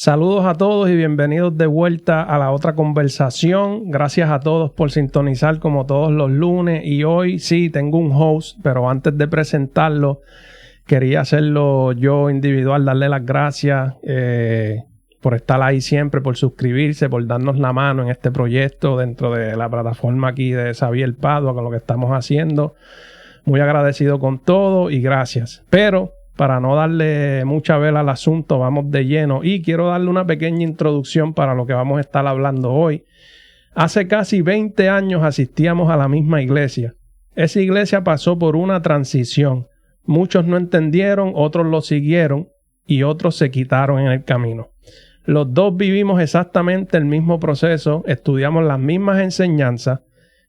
Saludos a todos y bienvenidos de vuelta a la otra conversación. Gracias a todos por sintonizar como todos los lunes. Y hoy sí tengo un host, pero antes de presentarlo, quería hacerlo yo individual, darle las gracias por estar ahí siempre, por suscribirse, por darnos la mano en este proyecto dentro de la plataforma aquí de Xavier Padua con lo que estamos haciendo. Muy agradecido con todo y gracias. Pero para no darle mucha vela al asunto, vamos de lleno y quiero darle una pequeña introducción para lo que vamos a estar hablando hoy. Hace casi 20 años asistíamos a la misma iglesia. Esa iglesia pasó por una transición. Muchos no entendieron, otros lo siguieron y otros se quitaron en el camino. Los dos vivimos exactamente el mismo proceso, estudiamos las mismas enseñanzas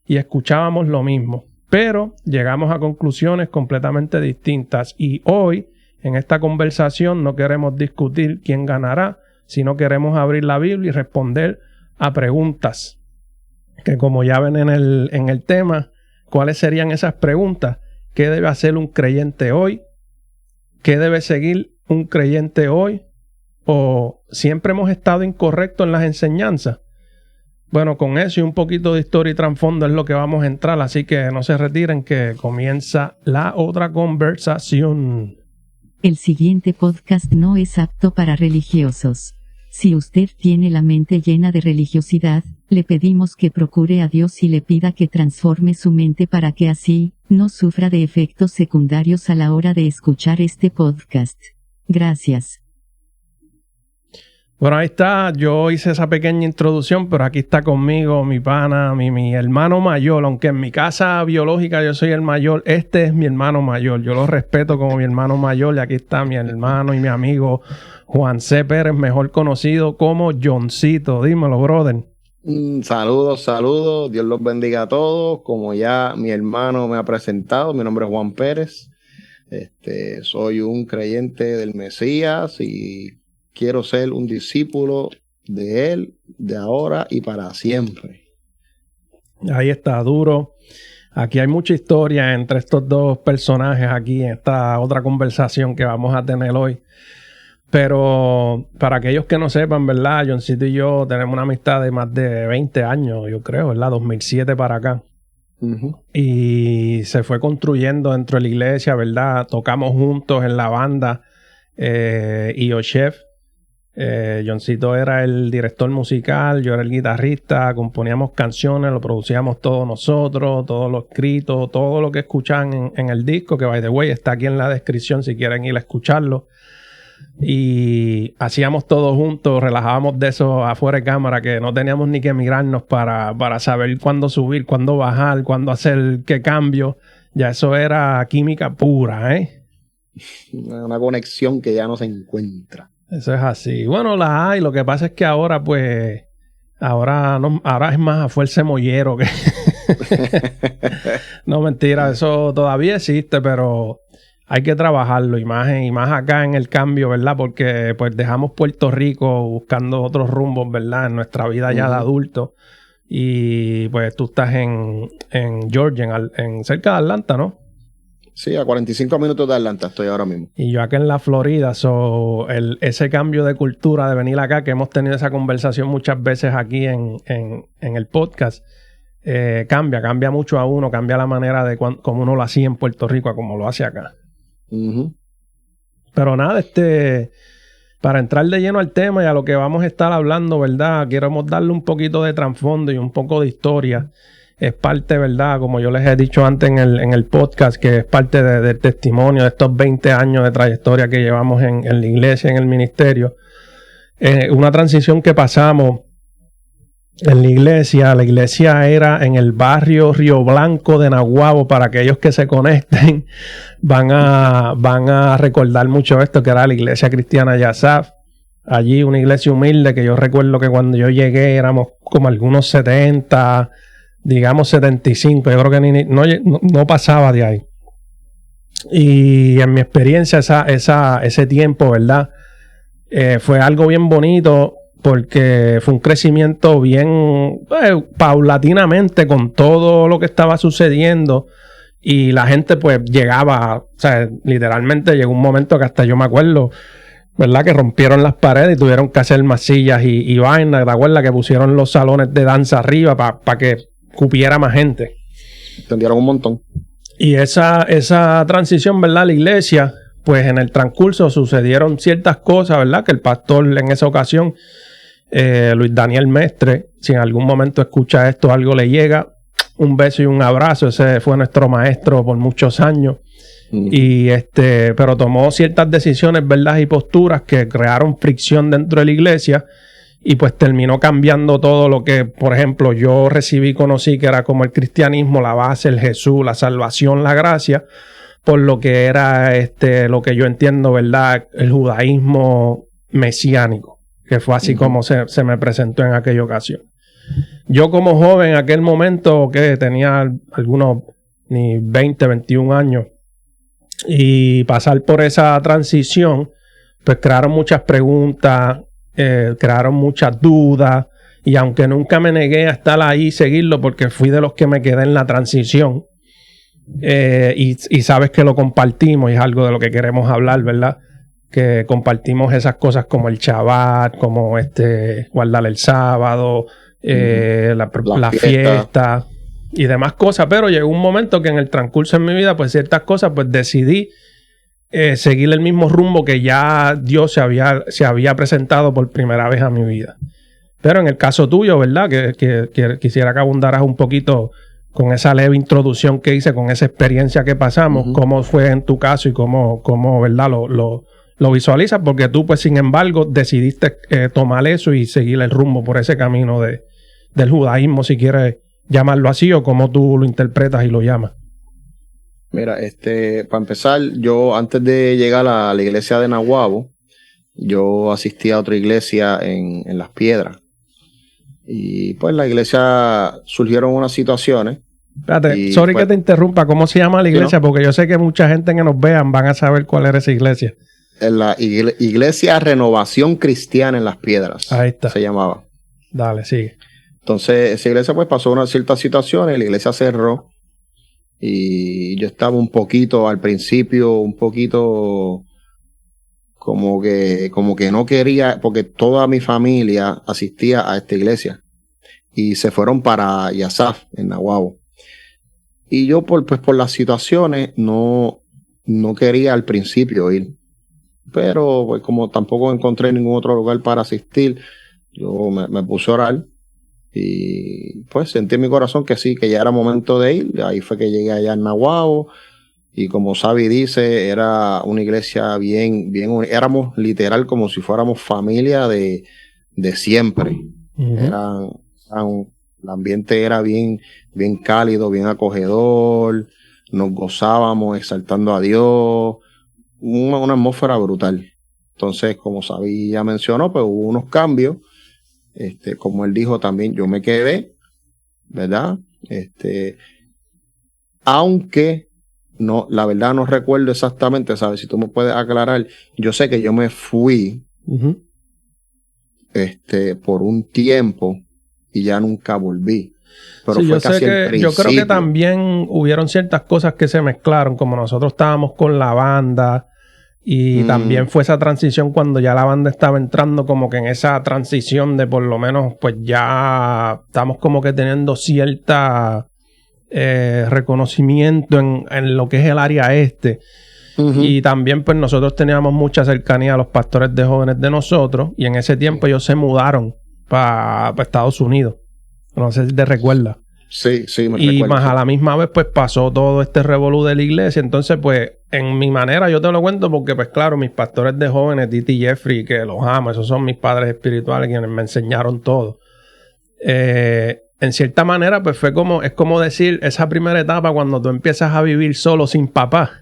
y escuchábamos lo mismo, pero llegamos a conclusiones completamente distintas y hoy en esta conversación no queremos discutir quién ganará, sino queremos abrir la Biblia y responder a preguntas. Que como ya ven en el tema, ¿cuáles serían esas preguntas? ¿Qué debe hacer un creyente hoy? ¿Qué debe seguir un creyente hoy? ¿O siempre hemos estado incorrectos en las enseñanzas? Bueno, con eso y un poquito de historia y trasfondo es lo que vamos a entrar, así que no se retiren que comienza la otra conversación. El siguiente podcast no es apto para religiosos. Si usted tiene la mente llena de religiosidad, le pedimos que procure a Dios y le pida que transforme su mente para que así, no sufra de efectos secundarios a la hora de escuchar este podcast. Gracias. Bueno, ahí está, yo hice esa pequeña introducción, pero aquí está conmigo mi pana, mi hermano mayor, aunque en mi casa biológica yo soy el mayor, este es mi hermano mayor, yo lo respeto como mi hermano mayor y aquí está mi hermano y mi amigo Juan C. Pérez, mejor conocido como Johncito. Dímelo, brother. Saludos, Dios los bendiga a todos, como ya mi hermano me ha presentado, mi nombre es Juan Pérez, soy un creyente del Mesías y quiero ser un discípulo de él, de ahora y para siempre. Ahí está, duro. Aquí hay mucha historia entre estos dos personajes aquí en esta otra conversación que vamos a tener hoy. Pero para aquellos que no sepan, ¿verdad? Johncito y yo tenemos una amistad de más de 20 años, yo creo, ¿verdad? 2007 para acá. Uh-huh. Y se fue construyendo dentro de la iglesia, ¿verdad? Tocamos juntos en la banda IO Chef. Johncito era el director musical, yo era el guitarrista, componíamos canciones, lo producíamos todos nosotros, todos los escritos, todo lo que escuchan en el disco, que by the way está aquí en la descripción si quieren ir a escucharlo. Y hacíamos todo juntos, relajábamos de eso afuera de cámara, que no teníamos ni que mirarnos para saber cuándo subir, cuándo bajar, cuándo hacer qué cambio. Ya eso era química pura, Una conexión que ya no se encuentra. Eso es así. Bueno, la hay. Lo que pasa es que ahora, pues, ahora es más a fuerza de mollero que... No, mentira. Eso todavía existe, pero hay que trabajarlo. Y más acá en el cambio, ¿verdad? Porque, pues, dejamos Puerto Rico buscando otros rumbos, ¿verdad? En nuestra vida ya de adulto. Y, pues, tú estás en Georgia, en cerca de Atlanta, ¿no? Sí, a 45 minutos de Atlanta estoy ahora mismo. Y yo acá en la Florida, ese cambio de cultura de venir acá, que hemos tenido esa conversación muchas veces aquí en el podcast, cambia mucho a uno, cambia la manera de como uno lo hacía en Puerto Rico a como lo hace acá. Uh-huh. Pero nada, para entrar de lleno al tema y a lo que vamos a estar hablando, ¿verdad? Queremos darle un poquito de trasfondo y un poco de historia. Es parte, ¿verdad? Como yo les he dicho antes en el podcast, que es parte del testimonio de estos 20 años de trayectoria que llevamos en la iglesia, en el ministerio. Una transición que pasamos en la iglesia era en el barrio Río Blanco de Naguabo. Para aquellos que se conecten, van a recordar mucho esto, que era la iglesia cristiana Yasaf. Allí una iglesia humilde que yo recuerdo que cuando yo llegué éramos como algunos 70... digamos 75, yo creo que no pasaba de ahí. Y en mi experiencia ese tiempo, ¿verdad? Fue algo bien bonito porque fue un crecimiento bien paulatinamente con todo lo que estaba sucediendo y la gente pues llegaba, o sea, literalmente llegó un momento que hasta yo me acuerdo, ¿verdad? Que rompieron las paredes y tuvieron que hacer más sillas y vainas. ¿Te acuerdas? Que pusieron los salones de danza arriba para que cupiera más gente. Tendieron un montón. Y esa transición, ¿verdad? La iglesia, pues en el transcurso sucedieron ciertas cosas, ¿verdad? Que el pastor en esa ocasión, Luis Daniel Mestre, si en algún momento escucha esto, algo le llega, un beso y un abrazo. Ese fue nuestro maestro por muchos años. Y pero tomó ciertas decisiones, ¿verdad? Y posturas que crearon fricción dentro de la iglesia. Y pues terminó cambiando todo lo que, por ejemplo, yo conocí que era como el cristianismo, la base, el Jesús, la salvación, la gracia, por lo que era lo que yo entiendo, ¿verdad? El judaísmo mesiánico, que fue así como se me presentó en aquella ocasión. Yo como joven en aquel momento, que tenía algunos ni 20, 21 años, y pasar por esa transición, pues crearon muchas preguntas, crearon muchas dudas, y aunque nunca me negué a estar ahí y seguirlo, porque fui de los que me quedé en la transición, y sabes que lo compartimos, y es algo de lo que queremos hablar, ¿verdad? Que compartimos esas cosas como el Shabbat, como guardar el sábado, la fiesta y demás cosas. Pero llegó un momento que en el transcurso de mi vida, pues ciertas cosas, pues decidí seguir el mismo rumbo que ya Dios se había presentado por primera vez a mi vida. Pero en el caso tuyo, ¿verdad? Que quisiera que abundaras un poquito con esa leve introducción que hice, con esa experiencia que pasamos, cómo fue en tu caso y cómo ¿verdad? Lo visualizas, porque tú, pues, sin embargo, decidiste tomar eso y seguir el rumbo por ese camino del judaísmo, si quieres llamarlo así, o cómo tú lo interpretas y lo llamas. Mira, para empezar, yo antes de llegar a la iglesia de Nahuabo, yo asistí a otra iglesia en Las Piedras. Y pues la iglesia surgieron unas situaciones. Espérate, sorry que te interrumpa. ¿Cómo se llama la iglesia? ¿Sí, no? Porque yo sé que mucha gente que nos vean van a saber cuál era esa iglesia. En la Iglesia Renovación Cristiana en Las Piedras. Ahí está. Se llamaba. Dale, sigue. Entonces, esa iglesia pues pasó unas ciertas situaciones, la iglesia cerró. Y yo estaba al principio, un poquito como que no quería, porque toda mi familia asistía a esta iglesia. Y se fueron para Yasaf, en Nahuabo. Y yo por las situaciones no quería al principio ir. Pero pues como tampoco encontré ningún otro lugar para asistir, yo me puse a orar. Y pues sentí en mi corazón que sí, que ya era momento de ir. Ahí fue que llegué allá en Nahuabo. Y como Sabi dice, era una iglesia bien, éramos literal como si fuéramos familia de siempre. El ambiente era bien cálido, bien acogedor. Nos gozábamos exaltando a Dios. Una atmósfera brutal. Entonces, como Sabi ya mencionó, pues hubo unos cambios. Como él dijo también, yo me quedé, ¿verdad? Aunque no, la verdad no recuerdo exactamente, ¿sabes? Si tú me puedes aclarar, yo sé que yo me fui por un tiempo y ya nunca volví. Pero sí, fue casi el principio. Yo creo que también hubieron ciertas cosas que se mezclaron, como nosotros estábamos con la banda. Y también fue esa transición cuando ya la banda estaba entrando como que en esa transición de por lo menos pues ya estamos como que teniendo cierta reconocimiento en lo que es el área y también pues nosotros teníamos mucha cercanía a los pastores de jóvenes de nosotros y en ese tiempo ellos se mudaron para Estados Unidos. No sé si te recuerdas. Sí, me recuerdo. Y más a la misma vez pues pasó todo este revolú de la iglesia. Entonces pues en mi manera yo te lo cuento porque pues claro, mis pastores de jóvenes, Titi y Jeffrey, que los amo, esos son mis padres espirituales quienes me enseñaron todo. En cierta manera pues es como decir esa primera etapa cuando tú empiezas a vivir solo sin papá.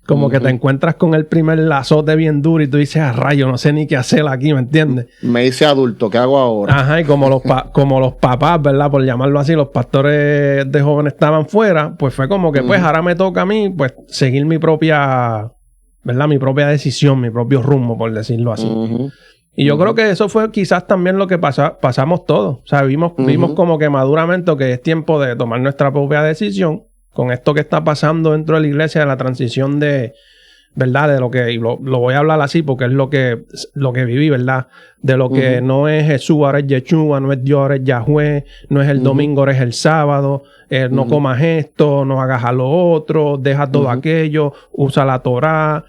Como que te encuentras con el primer azote bien duro y tú dices, rayo, no sé ni qué hacer aquí, ¿me entiendes? Me hice adulto, ¿qué hago ahora? Ajá, y como los papás, ¿verdad? Por llamarlo así, los pastores de jóvenes estaban fuera, pues fue como que, pues ahora me toca a mí, pues, seguir mi propia, ¿verdad? Mi propia decisión, mi propio rumbo, por decirlo así. Y yo creo que eso fue quizás también lo que pasamos todos. O sea, vimos como que maduramente que es tiempo de tomar nuestra propia decisión. Con esto que está pasando dentro de la iglesia, de la transición de ¿verdad? De lo que, y lo voy a hablar así porque es lo que viví, ¿verdad? De lo que no es Jesús, ahora es Yeshua, no es Dios, ahora es Yahweh, no es el domingo, ahora es el sábado, no comas esto, no hagas a lo otro, deja todo aquello, usa la Torá,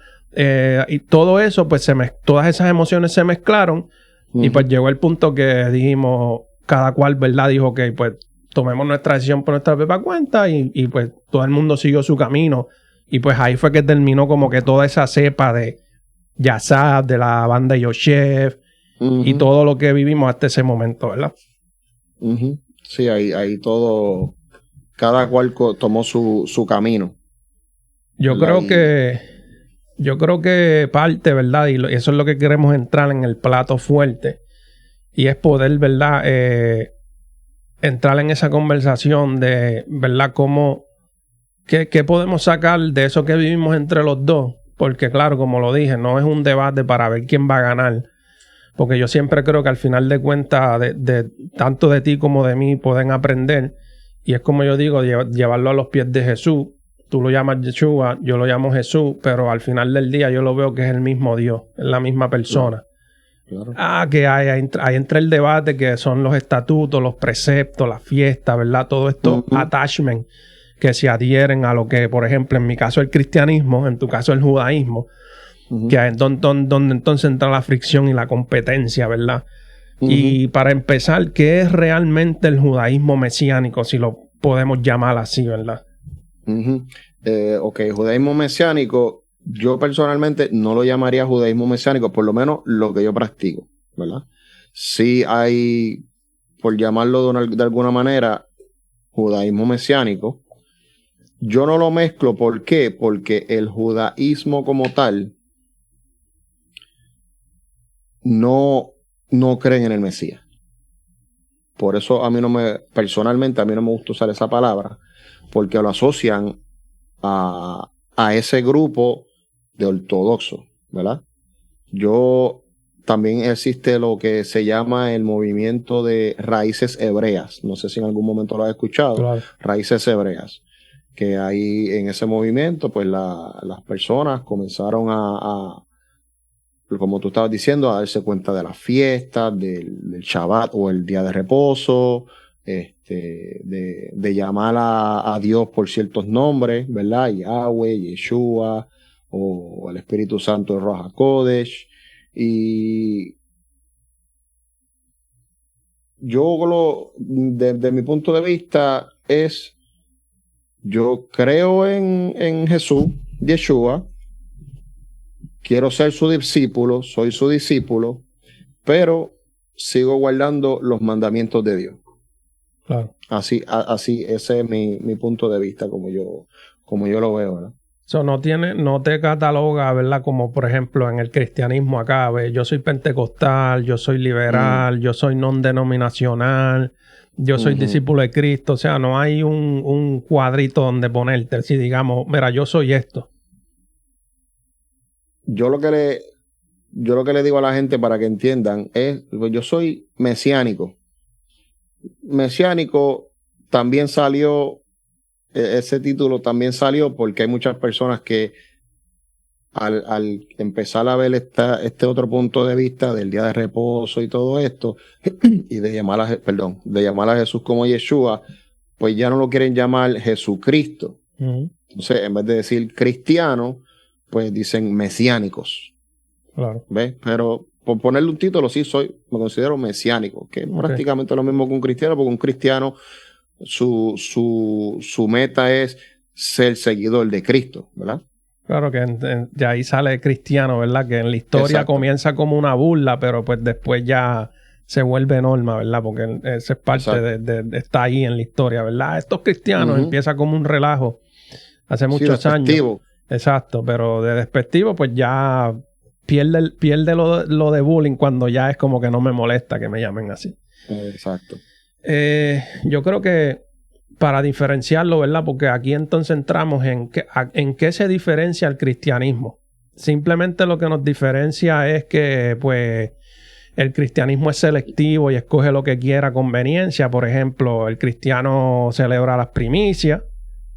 y todo eso, pues todas esas emociones se mezclaron, y pues llegó el punto que dijimos, cada cual, ¿verdad? Dijo que pues tomemos nuestra decisión por nuestra propia cuenta, y pues todo el mundo siguió su camino. Y pues ahí fue que terminó como que toda esa cepa de Yazab, de la banda Yoshev, y todo lo que vivimos hasta ese momento, ¿verdad? Sí, ahí todo, cada cual tomó su camino. Yo creo que parte, ¿verdad? Y eso es lo que queremos entrar en el plato fuerte. Y es poder, ¿verdad? Entrar en esa conversación de, ¿verdad? Cómo... ¿Qué podemos sacar de eso que vivimos entre los dos? Porque claro, como lo dije, no es un debate para ver quién va a ganar. Porque yo siempre creo que al final de cuentas, tanto de ti como de mí pueden aprender. Y es como yo digo, llevarlo a los pies de Jesús. Tú lo llamas Yeshua, yo lo llamo Jesús, pero al final del día yo lo veo que es el mismo Dios, es la misma persona. Claro. Que hay entre el debate que son los estatutos, los preceptos, las fiestas, ¿verdad? Todo esto, attachment, que se adhieren a lo que, por ejemplo, en mi caso el cristianismo, en tu caso el judaísmo, que es donde entonces entra la fricción y la competencia, ¿verdad? Y para empezar, ¿qué es realmente el judaísmo mesiánico, si lo podemos llamar así, ¿verdad? Judaísmo mesiánico, yo personalmente no lo llamaría judaísmo mesiánico, por lo menos lo que yo practico, ¿verdad? Sí hay, por llamarlo de alguna manera, judaísmo mesiánico. Yo no lo mezclo, ¿por qué? Porque el judaísmo como tal no creen en el Mesías. Por eso personalmente a mí no me gusta usar esa palabra, porque lo asocian a ese grupo de ortodoxos, ¿verdad? También existe lo que se llama el movimiento de raíces hebreas. No sé si en algún momento lo has escuchado. Claro. Raíces hebreas. Que ahí en ese movimiento, pues las personas comenzaron como tú estabas diciendo, a darse cuenta de las fiestas, del Shabbat o el día de reposo, de llamar a Dios por ciertos nombres, ¿verdad? Yahweh, Yeshua, o el Espíritu Santo de Ruach HaKodesh. Y yo, desde mi punto de vista, yo creo en Jesús, Yeshua, quiero ser su discípulo, soy su discípulo, pero sigo guardando los mandamientos de Dios. Claro. Así ese es mi punto de vista, como yo lo veo, ¿verdad? So, no te cataloga, ¿verdad? Como por ejemplo en el cristianismo acá, ¿ves? Yo soy pentecostal, yo soy liberal, yo soy non-denominacional, yo soy discípulo de Cristo. O sea, no hay un cuadrito donde ponerte. Si digamos, mira, yo soy esto. Yo lo que le digo a la gente para que entiendan es, pues yo soy mesiánico. Mesiánico también salió, ese título también salió porque hay muchas personas que al empezar a ver este otro punto de vista del día de reposo y todo esto, y de llamar a Jesús como Yeshua, pues ya no lo quieren llamar Jesucristo. Entonces, en vez de decir cristiano, pues dicen mesiánicos. Claro. ¿Ves? Pero por ponerle un título, sí me considero mesiánico, que es prácticamente lo mismo que un cristiano, porque un cristiano, su meta es ser seguidor de Cristo, ¿verdad? Claro que de ahí sale cristiano, ¿verdad? Que en la historia comienza como una burla, pero pues después ya se vuelve norma, ¿verdad? Porque esa es parte está ahí en la historia, ¿verdad? Estos cristianos empieza como un relajo hace muchos años. Exacto, pero de despectivo pues ya pierde lo de bullying cuando ya es como que no me molesta que me llamen así. Exacto. Yo creo que para diferenciarlo, ¿verdad? Porque aquí entonces entramos en qué se diferencia el cristianismo. Simplemente lo que nos diferencia es que pues el cristianismo es selectivo y escoge lo que quiera a conveniencia. Por ejemplo, el cristiano celebra las primicias,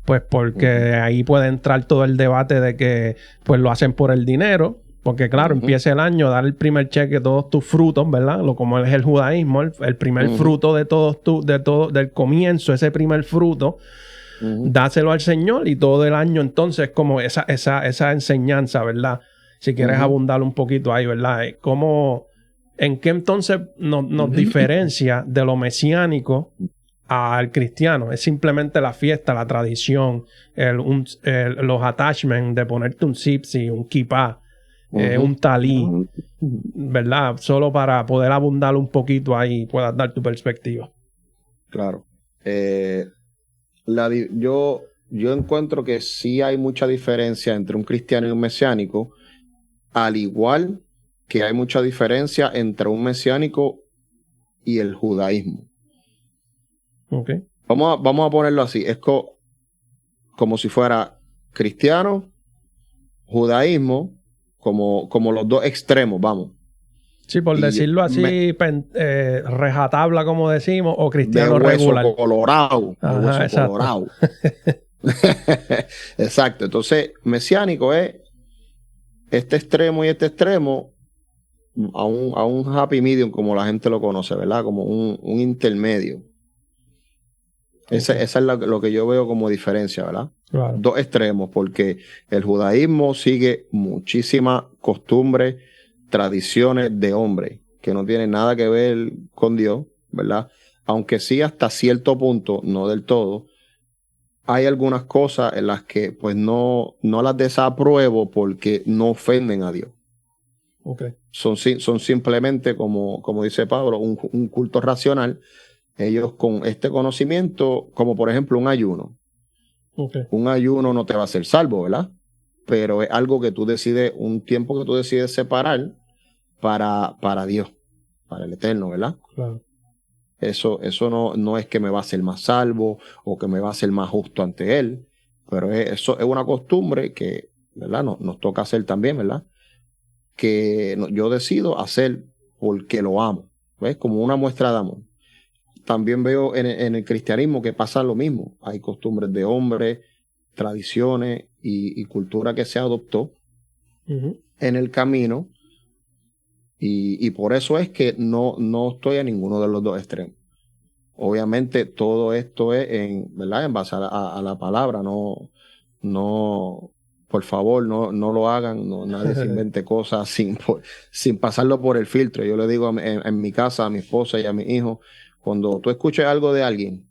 Pues porque ahí puede entrar todo el debate de que pues lo hacen por el dinero. Porque claro, empieza el año, dar el primer cheque de todos tus frutos, ¿verdad? Como es el judaísmo, el primer fruto de del comienzo, ese primer fruto, dáselo al Señor y todo el año entonces como esa enseñanza, ¿verdad? Si quieres abundar un poquito ahí, ¿verdad? ¿En qué entonces nos diferencia de lo mesiánico al cristiano? Es simplemente la fiesta, la tradición, los attachments de ponerte un zipsi, un kippah, un talí, ¿verdad? Solo para poder abundar un poquito ahí y puedas dar tu perspectiva. Claro. Yo encuentro que sí hay mucha diferencia entre un cristiano y un mesiánico, al igual que hay mucha diferencia entre un mesiánico y el judaísmo. Okay. Vamos a ponerlo así. Es como si fuera cristiano, judaísmo, como los dos extremos, vamos. Sí, por decirlo así, rejatabla, como decimos, o cristiano de hueso regular. Colorado. Ajá, de hueso exacto. colorado. Exacto. Entonces, mesiánico es este extremo y este extremo a un happy medium, como la gente lo conoce, ¿verdad? Como un intermedio. Okay. Esa es lo que yo veo como diferencia, ¿verdad? Claro. Dos extremos, porque el judaísmo sigue muchísimas costumbres, tradiciones de hombre, que no tienen nada que ver con Dios, ¿verdad? Aunque sí hasta cierto punto, no del todo, hay algunas cosas en las que pues no las desapruebo porque no ofenden a Dios. Okay. Son simplemente, como dice Pablo, un culto racional. Ellos con este conocimiento, como por ejemplo un ayuno. Okay. Un ayuno no te va a hacer salvo, ¿verdad? Pero es algo que tú decides, un tiempo que tú decides separar para Dios, para el Eterno, ¿verdad? Claro. Eso no es que me va a hacer más salvo o que me va a hacer más justo ante Él, pero eso es una costumbre que, ¿verdad? Nos toca hacer también, ¿verdad? Que yo decido hacer porque lo amo, ¿ves? Como una muestra de amor. También veo en el cristianismo que pasa lo mismo. Hay costumbres de hombres, tradiciones y cultura que se adoptó en el camino. Y por eso es que no estoy en ninguno de los dos extremos. Obviamente todo esto es ¿verdad? En base a la palabra. No, por favor, no lo hagan. Nadie se invente cosas sin pasarlo por el filtro. Yo le digo en mi casa, a mi esposa y a mi hijo, cuando tú escuches algo de alguien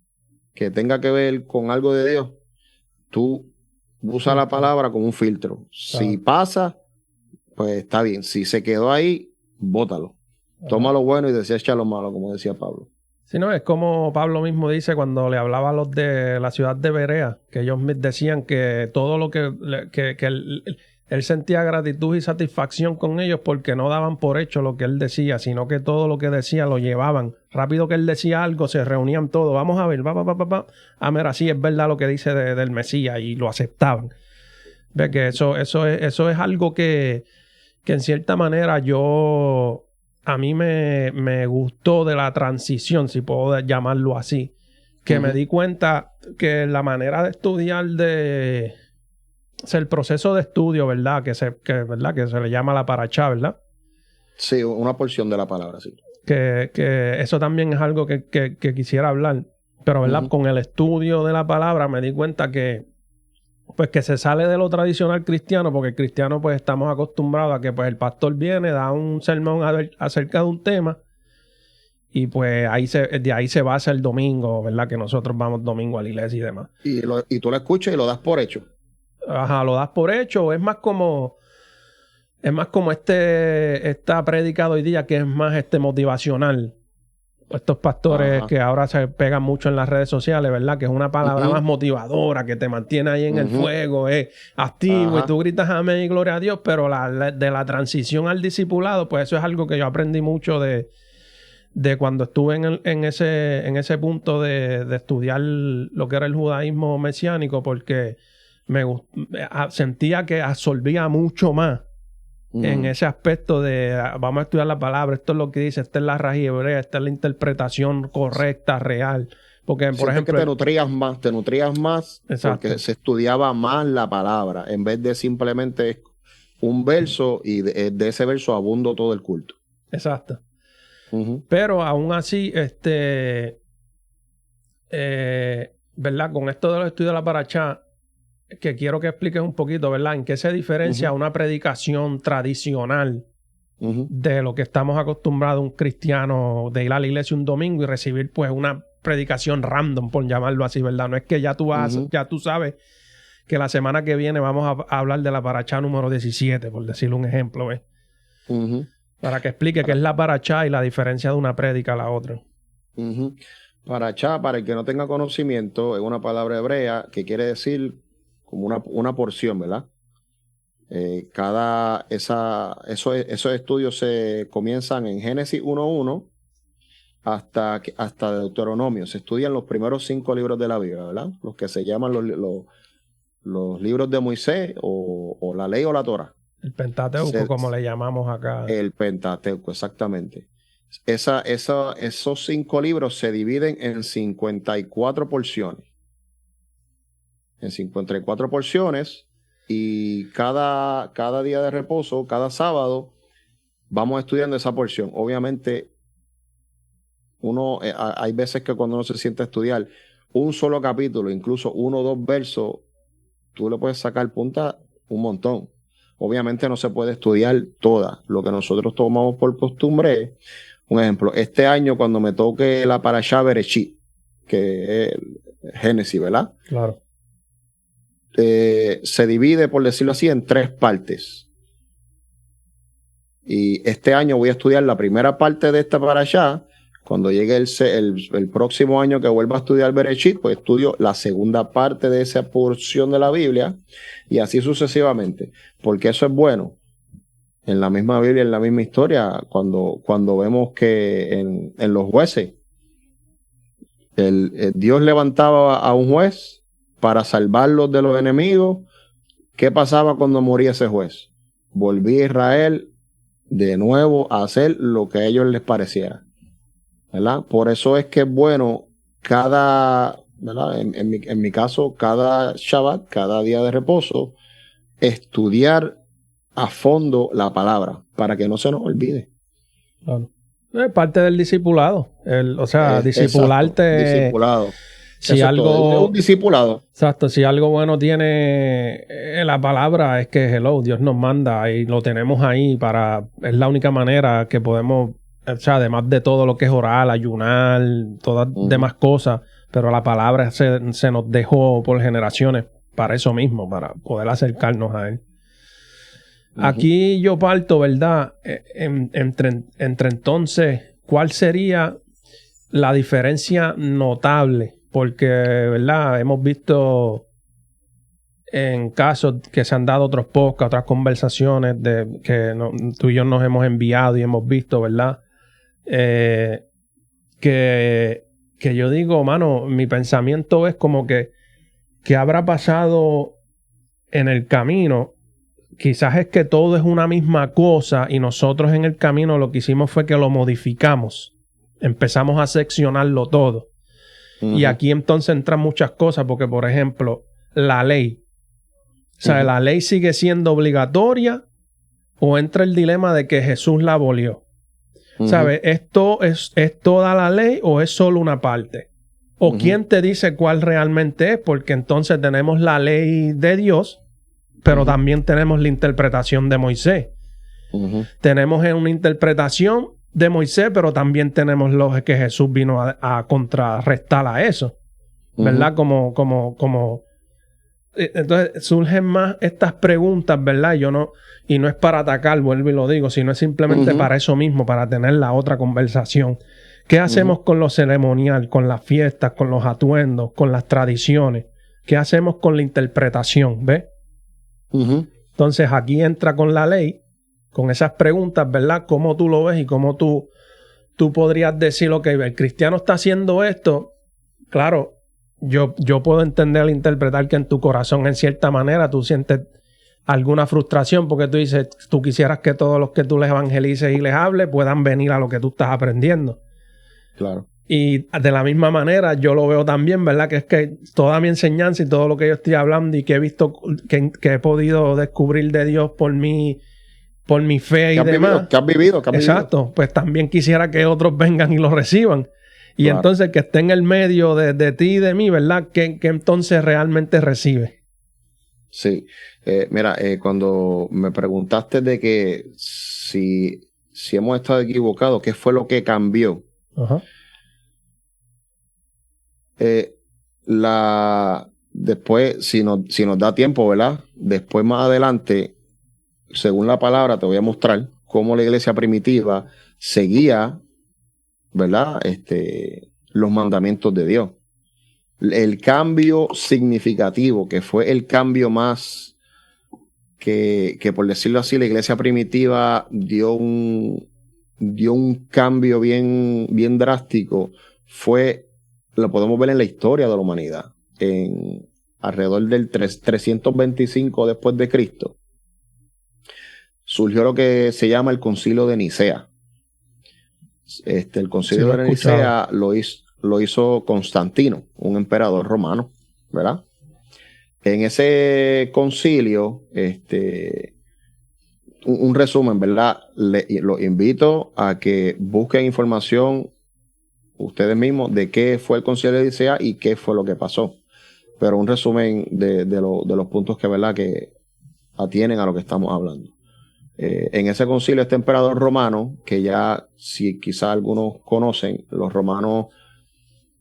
que tenga que ver con algo de Dios, tú usa la palabra como un filtro. Si pasa, pues está bien. Si se quedó ahí, bótalo. Toma lo bueno y desecha lo malo, como decía Pablo. Sí, no, es como Pablo mismo dice cuando le hablaba a los de la ciudad de Berea, que ellos decían que todo lo que él sentía gratitud y satisfacción con ellos porque no daban por hecho lo que él decía, sino que todo lo que decía lo llevaban. Rápido que él decía algo, se reunían todos. Vamos a ver, mira, sí, es verdad lo que dice del Mesías, y lo aceptaban. Ve que eso es algo que en cierta manera a mí me gustó de la transición, si puedo llamarlo así, que me di cuenta que la manera de estudiar o sea, el proceso de estudio, ¿verdad? Que se le llama la parachá, ¿verdad? Sí, una porción de la palabra, sí. Que eso también es algo que quisiera hablar. Pero, ¿verdad? Con el estudio de la palabra me di cuenta que se sale de lo tradicional cristiano, porque el cristiano pues estamos acostumbrados a que pues el pastor viene, da un sermón acerca de un tema y pues de ahí se basa el domingo, ¿verdad? Que nosotros vamos domingo a la iglesia y demás. Y tú lo escuchas y lo das por hecho. Ajá, lo das por hecho. Es más como esta prédica de hoy día, que es más motivacional. Estos pastores que ahora se pegan mucho en las redes sociales, ¿verdad? Que es una palabra más motivadora, que te mantiene ahí en el fuego, activo, y tú gritas amén y gloria a Dios, pero de la transición al discipulado, pues eso es algo que yo aprendí mucho de cuando estuve en ese punto de estudiar lo que era el judaísmo mesiánico, porque sentía que absorbía mucho más en ese aspecto de vamos a estudiar la palabra, esto es lo que dice, esta es la raíz hebrea, esta es la interpretación correcta, real, Porque, por Sientes ejemplo, que te nutrías más exacto. porque se estudiaba más la palabra en vez de simplemente un verso y de ese verso abundo todo el culto. Exacto. Pero aún así, ¿verdad? Con esto de los estudios de la Parashá, que quiero que expliques un poquito, ¿verdad? ¿En qué se diferencia una predicación tradicional de lo que estamos acostumbrados un cristiano de ir a la iglesia un domingo y recibir pues una predicación random, por llamarlo así, ¿verdad? No es que ya tú vas, ya tú sabes que la semana que viene vamos a hablar de la Parashá número 17, por decirle un ejemplo, ¿ves? Para que explique qué es la Parashá y la diferencia de una prédica a la otra. Parashá, para el que no tenga conocimiento, es una palabra hebrea que quiere decir como una porción, ¿verdad? Esos estudios se comienzan en Génesis 1:1 hasta Deuteronomio. Se estudian los primeros 5 libros de la Biblia, ¿verdad? Los que se llaman los libros de Moisés o la ley o la Torá. El Pentateuco, como le llamamos acá. El Pentateuco, exactamente. Esos 5 libros se dividen en 54 porciones. En 54 porciones, y cada día de reposo, cada sábado, vamos estudiando esa porción. Obviamente, hay veces que cuando uno se siente a estudiar un solo capítulo, incluso 1 o 2 versos, tú le puedes sacar punta un montón. Obviamente no se puede estudiar toda. Lo que nosotros tomamos por costumbre es, un ejemplo, este año cuando me toque la Parashá Bereshit, que es Génesis, ¿verdad? Claro. Se divide, por decirlo así, en 3 partes. Y este año voy a estudiar la primera parte de esta Parashá. Cuando llegue el próximo año que vuelva a estudiar Bereshit, pues estudio la segunda parte de esa porción de la Biblia, y así sucesivamente. Porque eso es bueno. En la misma Biblia, en la misma historia, cuando vemos que en los jueces, Dios levantaba a un juez para salvarlos de los enemigos. ¿Qué pasaba cuando moría ese juez? Volvía Israel de nuevo a hacer lo que a ellos les pareciera, ¿verdad? Por eso es que es bueno ¿verdad? En mi caso, cada Shabbat, cada día de reposo, estudiar a fondo la palabra para que no se nos olvide. Claro. Es parte del discipulado. Discipularte. Exacto, discipulado. Si algo, es un discipulado. Exacto, si algo bueno tiene la palabra es que Dios nos manda y lo tenemos ahí es la única manera que podemos, además de todo lo que es orar, ayunar, todas demás cosas, pero la palabra se nos dejó por generaciones para eso mismo, para poder acercarnos a Él. Aquí yo parto, ¿verdad? Entre entonces, ¿cuál sería la diferencia notable? Porque, ¿verdad? Hemos visto en casos que se han dado otros podcasts, otras conversaciones que tú y yo nos hemos enviado y hemos visto, ¿verdad? Que yo digo, mano, mi pensamiento es como que habrá pasado en el camino. Quizás es que todo es una misma cosa y nosotros en el camino lo que hicimos fue que lo modificamos. Empezamos a seccionarlo todo. Y aquí entonces entran muchas cosas porque, por ejemplo, la ley. O sea, ¿la ley sigue siendo obligatoria o entra el dilema de que Jesús la abolió? ¿Sabes? ¿Esto es toda la ley o es solo una parte? ¿O quién te dice cuál realmente es? Porque entonces tenemos la ley de Dios, pero también tenemos la interpretación de Moisés. Tenemos una interpretación de Moisés, pero también tenemos lo que Jesús vino a contrarrestar a eso, ¿verdad? Entonces surgen más estas preguntas, ¿verdad? Y no es para atacar, vuelvo y lo digo, sino es simplemente para eso mismo, para tener la otra conversación. ¿Qué hacemos con lo ceremonial, con las fiestas, con los atuendos, con las tradiciones? ¿Qué hacemos con la interpretación? ¿Ves? Entonces aquí entra con la ley, con esas preguntas, ¿verdad? ¿Cómo tú lo ves y cómo tú podrías decir, ok, el cristiano está haciendo esto? Claro, yo puedo entender e interpretar que en tu corazón, en cierta manera, tú sientes alguna frustración porque tú dices, tú quisieras que todos los que tú les evangelices y les hables puedan venir a lo que tú estás aprendiendo. Claro. Y de la misma manera yo lo veo también, ¿verdad? Que es que toda mi enseñanza y todo lo que yo estoy hablando y que he visto, que he podido descubrir de Dios por mi fe y demás. Que has vivido. Exacto. Pues también quisiera que otros vengan y lo reciban. Y Claro. entonces que esté en el medio de ti y de mí, ¿verdad? Que entonces realmente recibe. Sí. Mira, cuando me preguntaste de que si hemos estado equivocados, ¿qué fue lo que cambió? Ajá. Después, si nos da tiempo, ¿verdad? Después, más adelante, según la palabra, te voy a mostrar cómo la iglesia primitiva seguía, ¿verdad? Los mandamientos de Dios. El cambio significativo, que fue el cambio más que por decirlo así, la iglesia primitiva dio un cambio bien drástico, lo podemos ver en la historia de la humanidad, alrededor del 325 después de Cristo, surgió lo que se llama el Concilio de Nicea. El Concilio de Nicea lo hizo Constantino, un emperador romano, ¿verdad? En ese concilio, un resumen, ¿verdad? Los invito a que busquen información ustedes mismos de qué fue el Concilio de Nicea y qué fue lo que pasó. Pero un resumen de los puntos que, ¿verdad?, que atienen a lo que estamos hablando. En ese concilio, este emperador romano, que ya, si quizás algunos conocen, los romanos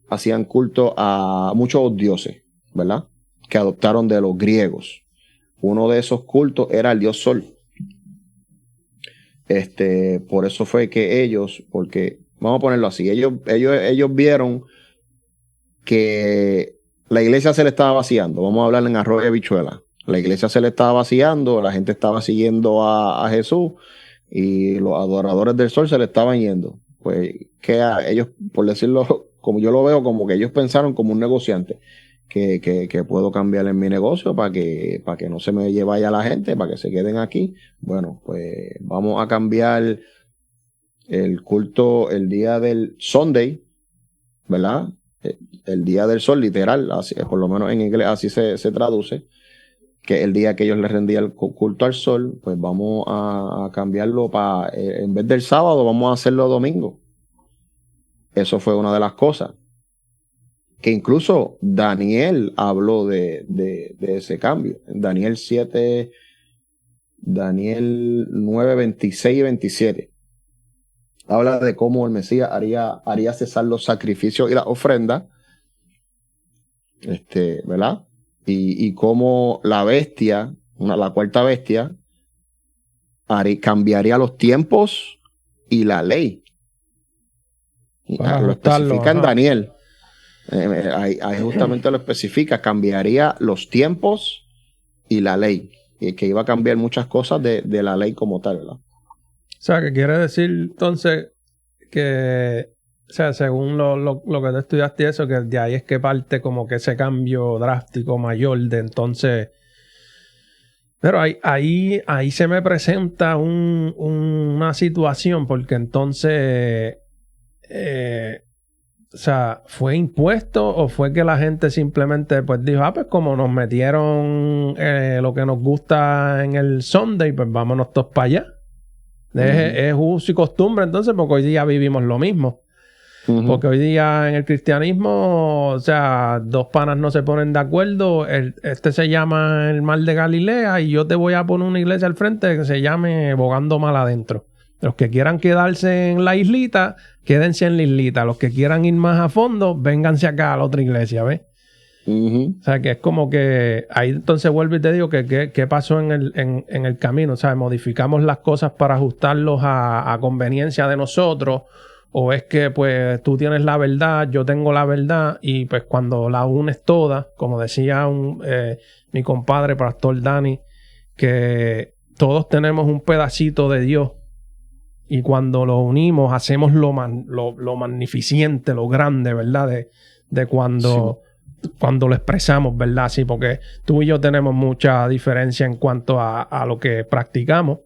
hacían culto a muchos dioses, ¿verdad?, que adoptaron de los griegos. Uno de esos cultos era el dios Sol. Por eso fue que ellos, porque vamos a ponerlo así, ellos vieron que la iglesia se le estaba vaciando. Vamos a hablar en arroz y habichuela. La iglesia se le estaba vaciando, la gente estaba siguiendo a Jesús y los adoradores del sol se le estaban yendo. Pues que ellos, por decirlo como yo lo veo, como que ellos pensaron como un negociante, que puedo cambiar en mi negocio para que no se me vaya la gente, para que se queden aquí. Bueno, pues vamos a cambiar el culto, el día del Sunday, ¿verdad? El día del sol, literal, así, por lo menos en inglés así se traduce, que el día que ellos le rendían el culto al sol, pues vamos a cambiarlo para, en vez del sábado, vamos a hacerlo domingo. Eso fue una de las cosas. Que incluso Daniel habló de ese cambio. Daniel 9, 26 y 27. Habla de cómo el Mesías haría cesar los sacrificios y las ofrendas, ¿verdad? Y cómo la bestia, la cuarta bestia, cambiaría los tiempos y la ley. Lo especifica en Daniel. Ahí justamente lo especifica, cambiaría los tiempos y la ley, y que iba a cambiar muchas cosas de la ley como tal, ¿verdad? O sea, que quiere decir entonces que, o sea, según lo que tú estudiaste eso, que de ahí es que parte como que ese cambio drástico mayor de entonces. Pero ahí se me presenta una situación, porque entonces, o sea, ¿fue impuesto o fue que la gente simplemente pues dijo, pues como nos metieron lo que nos gusta en el Sunday, pues vámonos todos para allá? Es uso y costumbre entonces, porque hoy día vivimos lo mismo. Porque hoy día en el cristianismo, o sea, dos panas no se ponen de acuerdo. Este se llama el Mar de Galilea y yo te voy a poner una iglesia al frente que se llame Bogando Mal Adentro. Los que quieran quedarse en la islita, quédense en la islita. Los que quieran ir más a fondo, vénganse acá a la otra iglesia, ¿ves? O sea, que es como que ahí entonces vuelvo y te digo que qué pasó en el camino. O sea, modificamos las cosas para ajustarlos a conveniencia de nosotros. O es que pues tú tienes la verdad, yo tengo la verdad, y pues cuando la unes todas, como decía mi compadre Pastor Dani, que todos tenemos un pedacito de Dios, y cuando lo unimos hacemos lo magnificente, lo grande, ¿verdad? De cuando lo expresamos, ¿verdad? Sí, porque tú y yo tenemos mucha diferencia en cuanto a lo que practicamos.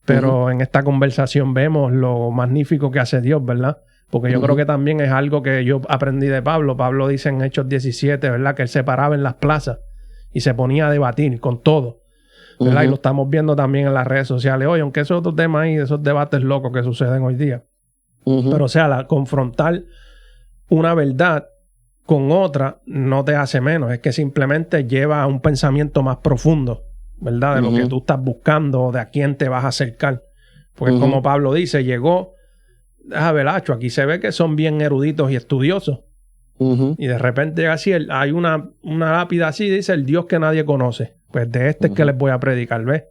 Pero en esta conversación vemos lo magnífico que hace Dios, ¿verdad? Porque yo creo que también es algo que yo aprendí de Pablo. Pablo dice en Hechos 17, ¿verdad? Que él se paraba en las plazas y se ponía a debatir con todo, ¿verdad? Y lo estamos viendo también en las redes sociales hoy, aunque eso es otro tema ahí, de esos debates locos que suceden hoy día. Pero o sea, confrontar una verdad con otra no te hace menos, es que simplemente lleva a un pensamiento más profundo, ¿verdad? De lo que tú estás buscando, de a quién te vas a acercar. Porque como Pablo dice, llegó, Velacho, aquí se ve que son bien eruditos y estudiosos. Y de repente así hay una lápida así, dice el Dios que nadie conoce. Pues de este es que les voy a predicar, ¿ves?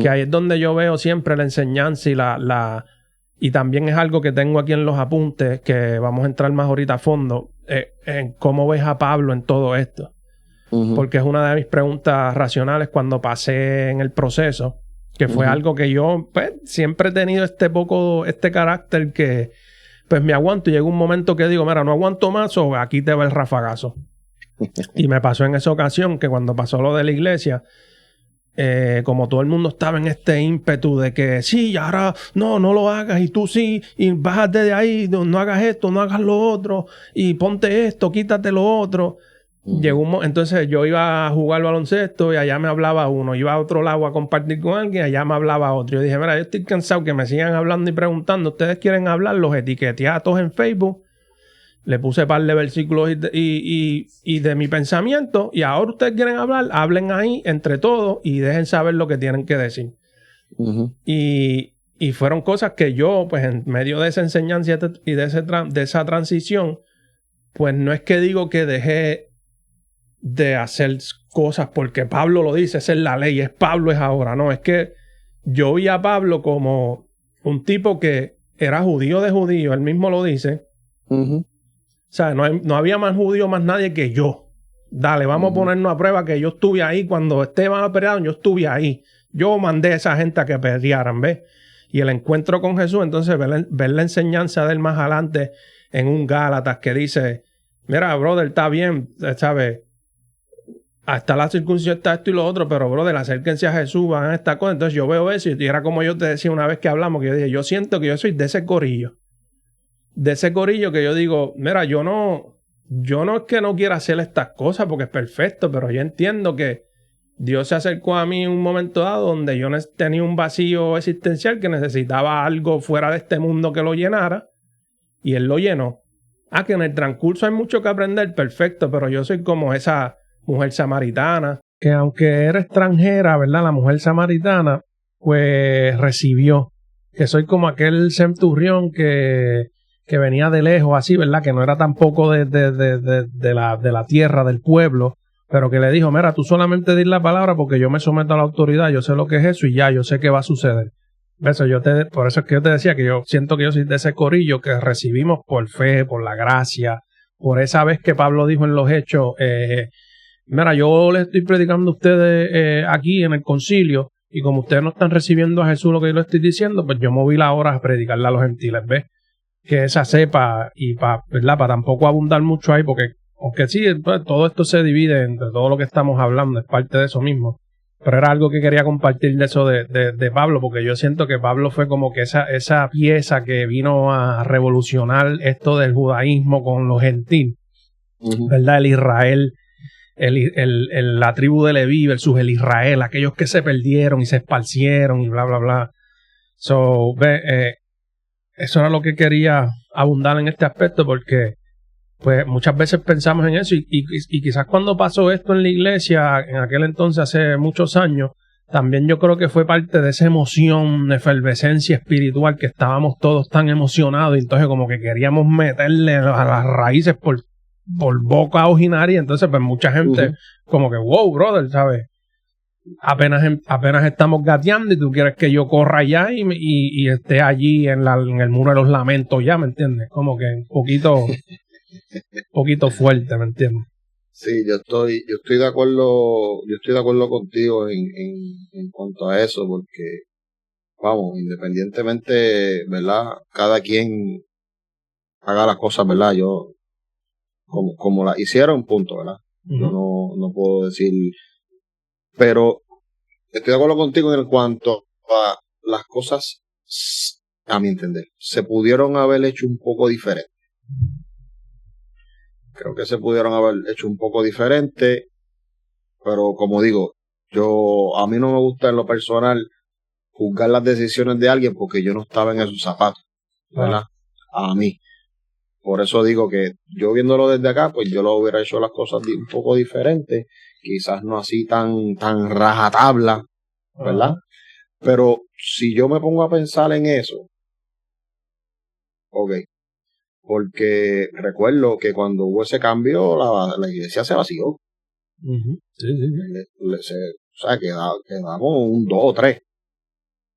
Que ahí es donde yo veo siempre la enseñanza y también es algo que tengo aquí en los apuntes, que vamos a entrar más ahorita a fondo, en cómo ves a Pablo en todo esto. Porque es una de mis preguntas racionales cuando pasé en el proceso, que fue algo que yo pues, siempre he tenido este carácter que pues me aguanto y llega un momento que digo, mira, no aguanto más o aquí te va el rafagazo. Y me pasó en esa ocasión que cuando pasó lo de la iglesia, como todo el mundo estaba en este ímpetu de que sí, ahora no lo hagas y tú sí, y bájate de ahí, no hagas esto, no hagas lo otro, y ponte esto, quítate lo otro. Entonces yo iba a jugar baloncesto y allá me hablaba uno, iba a otro lado a compartir con alguien, allá me hablaba otro. Yo dije, mira, yo estoy cansado que me sigan hablando y preguntando, ustedes quieren hablar, los etiqueté a todos en Facebook, le puse un par de versículos y de mi pensamiento, y ahora ustedes quieren hablar, hablen ahí entre todos y dejen saber lo que tienen que decir. Y fueron cosas que yo, pues en medio de esa enseñanza y de esa transición, pues no es que digo que dejé de hacer cosas porque Pablo lo dice, esa es la ley, es Pablo, es ahora. No, es que yo vi a Pablo como un tipo que era judío de judío, él mismo lo dice. O sea, no había más judío, más nadie que yo. Dale, vamos a ponernos a prueba que yo estuve ahí cuando Esteban pelearon, yo estuve ahí. Yo mandé a esa gente a que pelearan, ¿ves? Y el encuentro con Jesús, entonces ver la enseñanza de él más adelante en un Gálatas que dice, mira, brother, está bien, ¿sabes? Hasta la circuncisión está esto y lo otro, pero brother, acérquense a Jesús, van a esta cosa. Entonces yo veo eso y era como yo te decía una vez que hablamos, que yo dije, yo siento que yo soy de ese corillo. De ese corillo que yo digo, mira, yo no es que no quiera hacer estas cosas porque es perfecto, pero yo entiendo que Dios se acercó a mí en un momento dado donde yo tenía un vacío existencial que necesitaba algo fuera de este mundo que lo llenara y Él lo llenó. Que en el transcurso hay mucho que aprender, perfecto, pero yo soy como esa mujer samaritana, que aunque era extranjera, ¿verdad? La mujer samaritana, pues recibió, que soy como aquel centurión que venía de lejos así, ¿verdad? Que no era tampoco de la tierra, del pueblo, pero que le dijo, mira, tú solamente di la palabra porque yo me someto a la autoridad, yo sé lo que es eso y ya, yo sé qué va a suceder. Por eso es que yo te decía que yo siento que yo soy de ese corillo que recibimos por fe, por la gracia, por esa vez que Pablo dijo en los Hechos, mira, yo les estoy predicando a ustedes aquí en el concilio y como ustedes no están recibiendo a Jesús lo que yo les estoy diciendo, pues yo moví la hora a predicarle a los gentiles, ¿ves? Que esa sepa y ¿verdad? Para tampoco abundar mucho ahí, porque aunque sí, pues, todo esto se divide entre todo lo que estamos hablando, es parte de eso mismo. Pero era algo que quería compartir de eso de Pablo, porque yo siento que Pablo fue como que esa pieza que vino a revolucionar esto del judaísmo con los gentiles, ¿verdad? El Israel, la tribu de Leví versus el Israel, aquellos que se perdieron y se esparcieron y bla, bla, bla. Eso era lo que quería abundar en este aspecto porque pues muchas veces pensamos en eso y quizás cuando pasó esto en la iglesia en aquel entonces hace muchos años también yo creo que fue parte de esa emoción de efervescencia espiritual que estábamos todos tan emocionados y entonces como que queríamos meterle a las raíces por boca ojinaria, entonces pues mucha gente como que wow brother, ¿sabes? Apenas estamos gateando y tú quieres que yo corra allá y esté allí en el muro de los lamentos ya, ¿me entiendes? Como que un poquito fuerte, ¿me entiendes? Sí, yo estoy de acuerdo contigo en cuanto a eso, porque vamos, independientemente, ¿verdad? Cada quien haga las cosas, ¿verdad? Yo como las hicieron, punto, ¿verdad? Yo no puedo decir, pero estoy de acuerdo contigo en cuanto a las cosas a mi entender, se pudieron haber hecho un poco diferente. Creo que se pudieron haber hecho un poco diferente, pero como digo, a mí no me gusta en lo personal juzgar las decisiones de alguien porque yo no estaba en esos zapatos, ¿verdad? A mí. Por eso digo que yo viéndolo desde acá, pues yo lo hubiera hecho las cosas un poco diferentes, quizás no así tan rajatabla, ¿verdad? Pero si yo me pongo a pensar en eso, ok, porque recuerdo que cuando hubo ese cambio, la iglesia se vació. Sí. O sea, quedaba como un 2 o 3.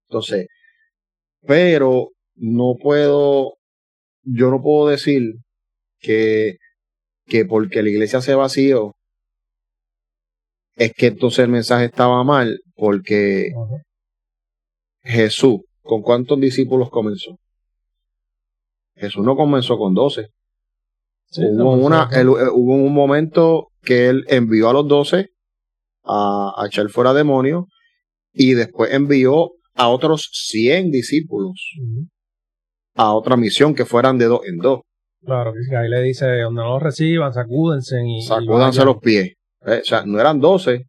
Entonces, pero yo no puedo decir que porque la iglesia se vació, es que entonces el mensaje estaba mal, porque Jesús, ¿con cuántos discípulos comenzó? Jesús no comenzó con 12. Sí, hubo un momento que él envió a los 12 a echar fuera demonios y después envió a otros 100 discípulos a otra misión que fueran de 2 en 2. Claro, que ahí le dice, donde no los reciban, sacúdense sacúdanse los pies. O sea, no eran 12,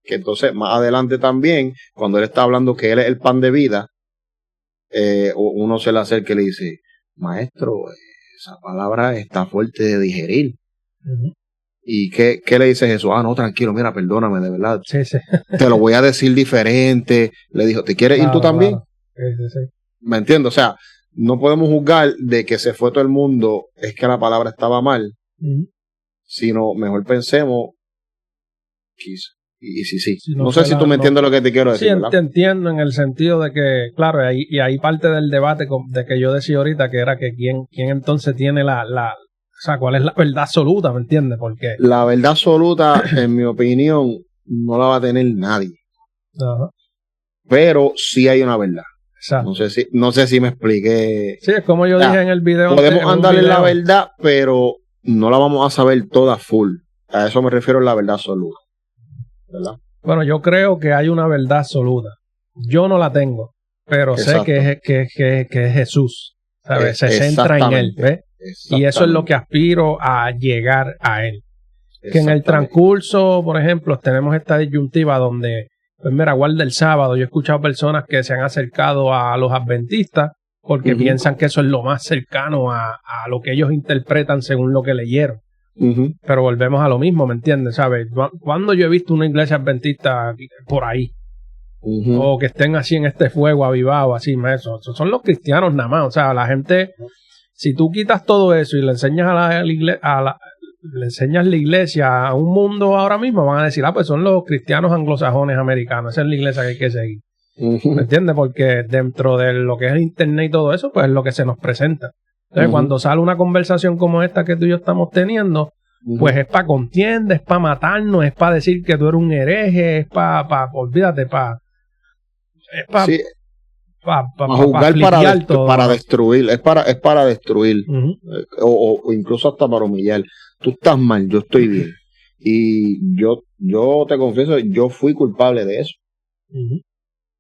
que entonces más adelante también, cuando él está hablando que él es el pan de vida, uno se le acerca y le dice, maestro, esa palabra está fuerte de digerir. ¿Y qué le dice Jesús? No, tranquilo, mira, perdóname, de verdad. Sí. Te lo voy a decir diferente. Le dijo, ¿te quieres ir tú también? Claro. Sí. ¿Me entiendes? O sea, no podemos juzgar de que se fue todo el mundo, es que la palabra estaba mal, sino mejor pensemos, y sí. No sé si tú me entiendes lo que te quiero decir. Sí, te entiendo en el sentido de que, claro, y ahí parte del debate de que yo decía ahorita, que era que quién entonces tiene o sea, ¿cuál es la verdad absoluta? ¿Me entiendes? Porque la verdad absoluta, en mi opinión, no la va a tener nadie. Pero sí hay una verdad. Exacto. No sé si me expliqué. Sí, es como yo dije en el video. Podemos andar en la verdad, pero no la vamos a saber toda full. A eso me refiero en la verdad absoluta. ¿Verdad? Bueno, yo creo que hay una verdad absoluta. Yo no la tengo, pero Exacto. sé que es Jesús. ¿Sabes? Se centra en él, ¿ves? Y eso es lo que aspiro a llegar a él. Que en el transcurso, por ejemplo, tenemos esta disyuntiva donde, pues mira, guarda el sábado. Yo he escuchado personas que se han acercado a los adventistas porque piensan que eso es lo más cercano a lo que ellos interpretan según lo que leyeron. Pero volvemos a lo mismo, ¿me entiendes? ¿Sabes? ¿Cuándo yo he visto una iglesia adventista por ahí? O que estén así en este fuego avivado, así, eso son los cristianos nada más. O sea, la gente, si tú quitas todo eso y le enseñas le enseñas la iglesia a un mundo ahora mismo, van a decir, pues son los cristianos anglosajones americanos, esa es la iglesia que hay que seguir. ¿Me entiendes? Porque dentro de lo que es el internet y todo eso, pues es lo que se nos presenta. Entonces, cuando sale una conversación como esta que tú y yo estamos teniendo, pues es para contienda, es para matarnos, es para decir que tú eres un hereje, es olvídate, es para juzgar, para destruir, es para destruir, o incluso hasta para humillar. Tú estás mal, yo estoy bien. Y yo te confieso, yo fui culpable de eso.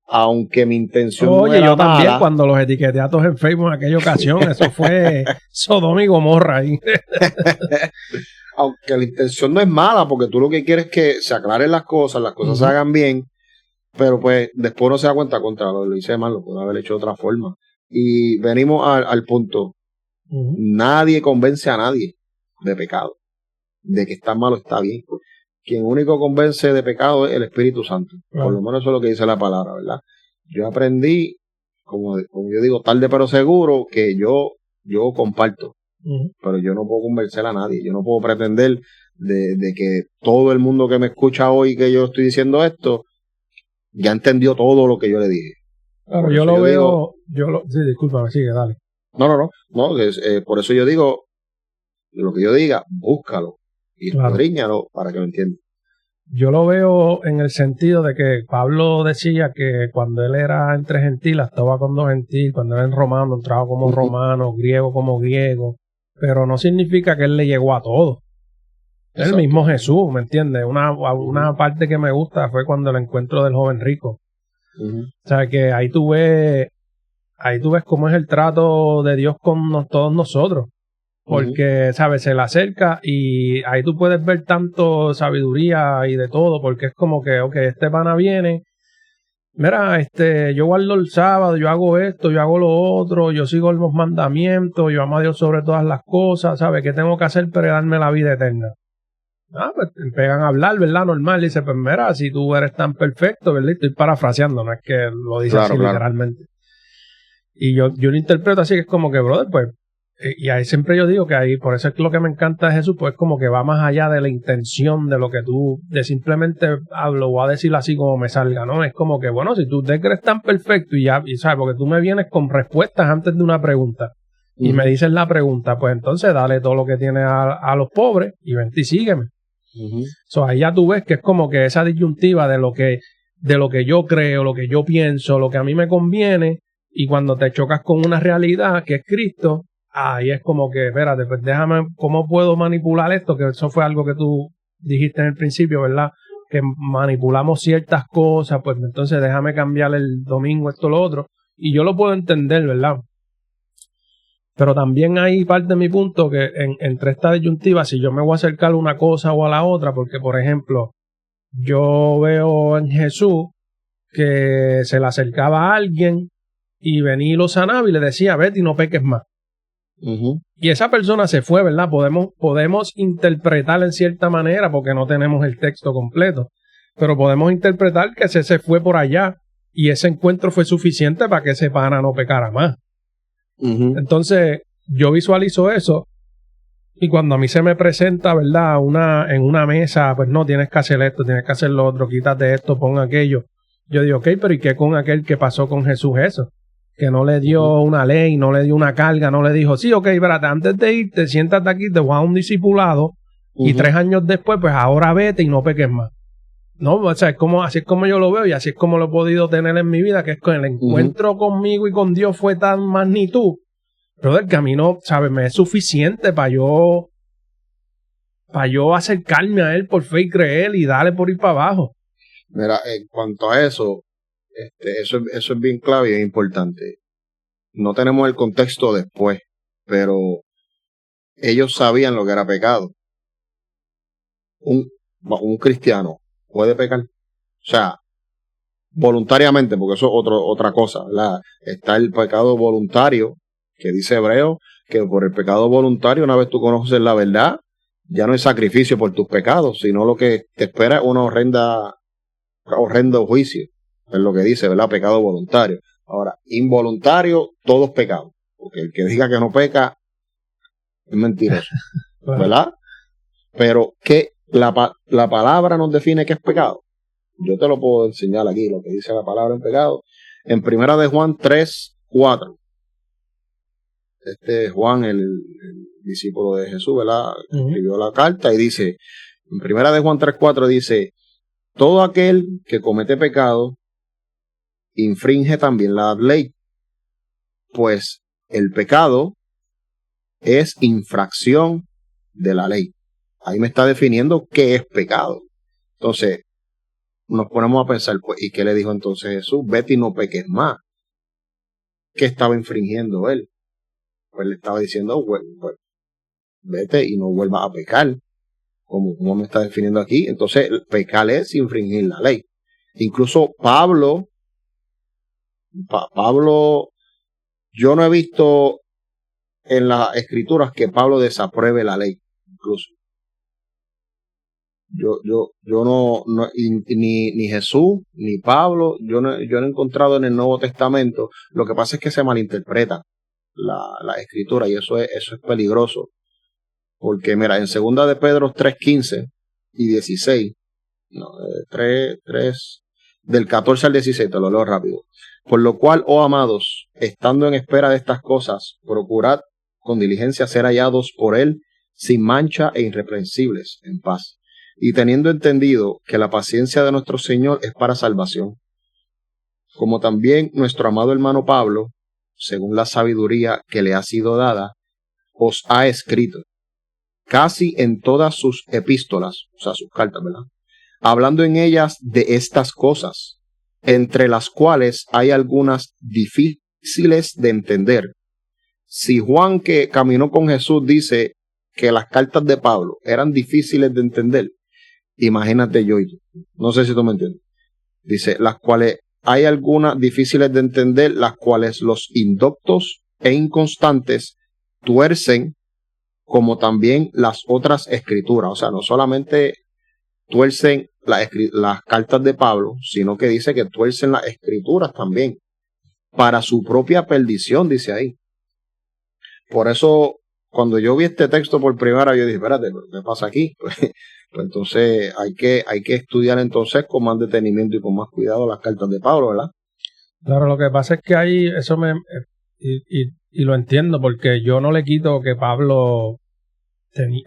Aunque mi intención no era yo también mala, cuando los etiqueté a todos en Facebook en aquella ocasión, eso fue Sodoma y Gomorra ahí. Aunque la intención no es mala, porque tú lo que quieres es que se aclaren las cosas se hagan bien, pero pues después uno se da cuenta contra lo hice mal, lo puedo haber hecho de otra forma. Y venimos al punto. Nadie convence a nadie de pecado, de que está mal o está bien. Quien único convence de pecado es el Espíritu Santo. Por lo menos eso es lo que dice la palabra, ¿verdad? Yo aprendí, como yo digo, tarde pero seguro, que yo comparto. Pero yo no puedo convencer a nadie. Yo no puedo pretender de que todo el mundo que me escucha hoy que yo estoy diciendo esto, ya entendió todo lo que yo le dije. Claro, yo lo veo... sí, discúlpame, sigue, dale. No, por eso yo digo, lo que yo diga, búscalo y escudriñalo para que lo entiendan. Yo lo veo en el sentido de que Pablo decía que cuando él era entre gentiles estaba con dos gentiles, cuando era en romano entraba como romano, griego como griego, pero no significa que él le llegó a todo. El mismo Jesús, ¿me entiendes? Una parte que me gusta fue cuando el encuentro del joven rico. O sea, que ahí tú ves ahí tú ves cómo es el trato de Dios con todos nosotros. Porque, ¿sabes? Se le acerca y ahí tú puedes ver tanto sabiduría y de todo, porque es como que, ok, este pana viene, mira, yo guardo el sábado, yo hago esto, yo hago lo otro, yo sigo los mandamientos, yo amo a Dios sobre todas las cosas, ¿sabes? ¿Qué tengo que hacer para darme la vida eterna? Pues te pegan a hablar, ¿verdad? Normal, dice, pues mira, si tú eres tan perfecto, ¿verdad? Estoy parafraseando, no es que lo dice así literalmente. Y yo lo interpreto así, que es como que, brother, pues, y ahí siempre yo digo que ahí, por eso es lo que me encanta de Jesús, pues como que va más allá de la intención de lo que tú, de simplemente hablo, voy a decirlo así como me salga, ¿no? Es como que, bueno, si tú te crees tan perfecto y ya, y sabes, porque tú me vienes con respuestas antes de una pregunta y me dices la pregunta, pues entonces dale todo lo que tienes a los pobres y vente y sígueme. So, ahí ya tú ves que es como que esa disyuntiva de lo que yo creo, lo que yo pienso, lo que a mí me conviene, y cuando te chocas con una realidad que es Cristo, ahí es como que, espérate, pues déjame, ¿cómo puedo manipular esto? Que eso fue algo que tú dijiste en el principio, ¿verdad? Que manipulamos ciertas cosas, pues entonces déjame cambiar el domingo esto, lo otro. Y yo lo puedo entender, ¿verdad? Pero también hay parte de mi punto que entre esta disyuntiva, si yo me voy a acercar a una cosa o a la otra, porque por ejemplo, yo veo en Jesús que se le acercaba a alguien y venía y lo sanaba y le decía, vete y no peques más. Y esa persona se fue, ¿verdad? Podemos interpretar en cierta manera porque no tenemos el texto completo, pero podemos interpretar que ese se fue por allá y ese encuentro fue suficiente para que ese pana no pecara más. Entonces yo visualizo eso y cuando a mí se me presenta, ¿verdad? En una mesa, pues no, tienes que hacer esto, tienes que hacer lo otro, quítate esto, pon aquello. Yo digo, ok, pero ¿y qué con aquel que pasó con Jesús eso? Que no le dio una ley, no le dio una carga, no le dijo, sí, ok, espérate, antes de irte, siéntate aquí, te voy a dar un discipulado, y 3 años después, pues ahora vete y no peques más. No, o sea, así es como yo lo veo y así es como lo he podido tener en mi vida, que es con el encuentro conmigo y con Dios fue tan magnitud, pero el camino, ¿sabes? Me es suficiente para yo acercarme a Él por fe y creer y darle por ir para abajo. Mira, en cuanto a eso, eso es bien clave y es importante. No tenemos el contexto después, pero ellos sabían lo que era pecado. Un cristiano puede pecar, o sea, voluntariamente, porque eso es otra cosa, ¿verdad? Está el pecado voluntario, que dice Hebreo, que por el pecado voluntario, una vez tú conoces la verdad, ya no hay sacrificio por tus pecados, sino lo que te espera es una horrendo juicio. Es lo que dice, ¿verdad? Pecado voluntario. Ahora, involuntario, todo es pecado. Porque el que diga que no peca es mentiroso. ¿Verdad? Pero que la palabra nos define qué es pecado. Yo te lo puedo enseñar aquí, lo que dice la palabra en pecado. En 1 de Juan 3:4. Juan, el discípulo de Jesús, ¿verdad? Escribió la carta y dice, en 1 de Juan 3:4 dice, todo aquel que comete pecado infringe también la ley, pues el pecado es infracción de la ley. Ahí me está definiendo qué es pecado. Entonces, nos ponemos a pensar, pues, ¿y qué le dijo entonces Jesús? Vete y no peques más. ¿Qué estaba infringiendo él? Pues le estaba diciendo, pues, vete y no vuelvas a pecar, como me está definiendo aquí. Entonces, pecar es infringir la ley. Incluso Pablo, yo no he visto en las escrituras que Pablo desapruebe la ley, incluso. Yo no ni Jesús, ni Pablo, yo no he encontrado en el Nuevo Testamento. Lo que pasa es que se malinterpreta la escritura y eso es peligroso. Porque mira, en 2 de Pedro 3:15 y 16, no, 3, del 14 al 16, te lo leo rápido. Por lo cual, oh amados, estando en espera de estas cosas, procurad con diligencia ser hallados por él sin mancha e irreprensibles, en paz. Y teniendo entendido que la paciencia de nuestro Señor es para salvación, como también nuestro amado hermano Pablo, según la sabiduría que le ha sido dada, os ha escrito, casi en todas sus epístolas, o sea, sus cartas, ¿verdad? Hablando en ellas de estas cosas, entre las cuales hay algunas difíciles difíciles de entender. Si Juan, que caminó con Jesús, dice que las cartas de Pablo eran difíciles de entender, imagínate yo y tú. No sé si tú me entiendes. Dice, las cuales hay algunas difíciles de entender, las cuales los indoctos e inconstantes tuercen, como también las otras escrituras. O sea, no solamente tuercen las cartas de Pablo, sino que dice que tuercen las escrituras también, para su propia perdición, dice ahí. Por eso, cuando yo vi este texto por primera vez, yo dije, espérate, ¿qué pasa aquí? Pues entonces hay que estudiar entonces con más detenimiento y con más cuidado las cartas de Pablo, ¿verdad? Claro, lo que pasa es que ahí eso y lo entiendo, porque yo no le quito que Pablo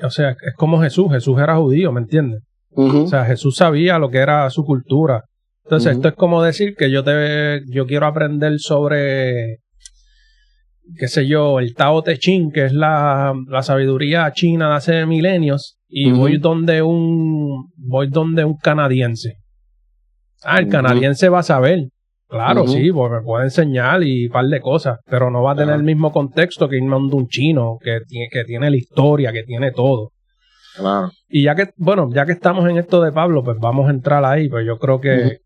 o sea, es como Jesús era judío, ¿me entiendes? Uh-huh. O sea, Jesús sabía lo que era su cultura. Entonces, esto es como decir que yo quiero aprender sobre, qué sé yo, el Tao Te Ching, que es la sabiduría china de hace milenios, y voy donde un canadiense. El canadiense va a saber. Claro, sí, porque me puede enseñar y un par de cosas, pero no va a tener el mismo contexto que irme a un chino, que tiene la historia, que tiene todo. Claro. Y ya que estamos en esto de Pablo, pues vamos a entrar ahí, pues yo creo que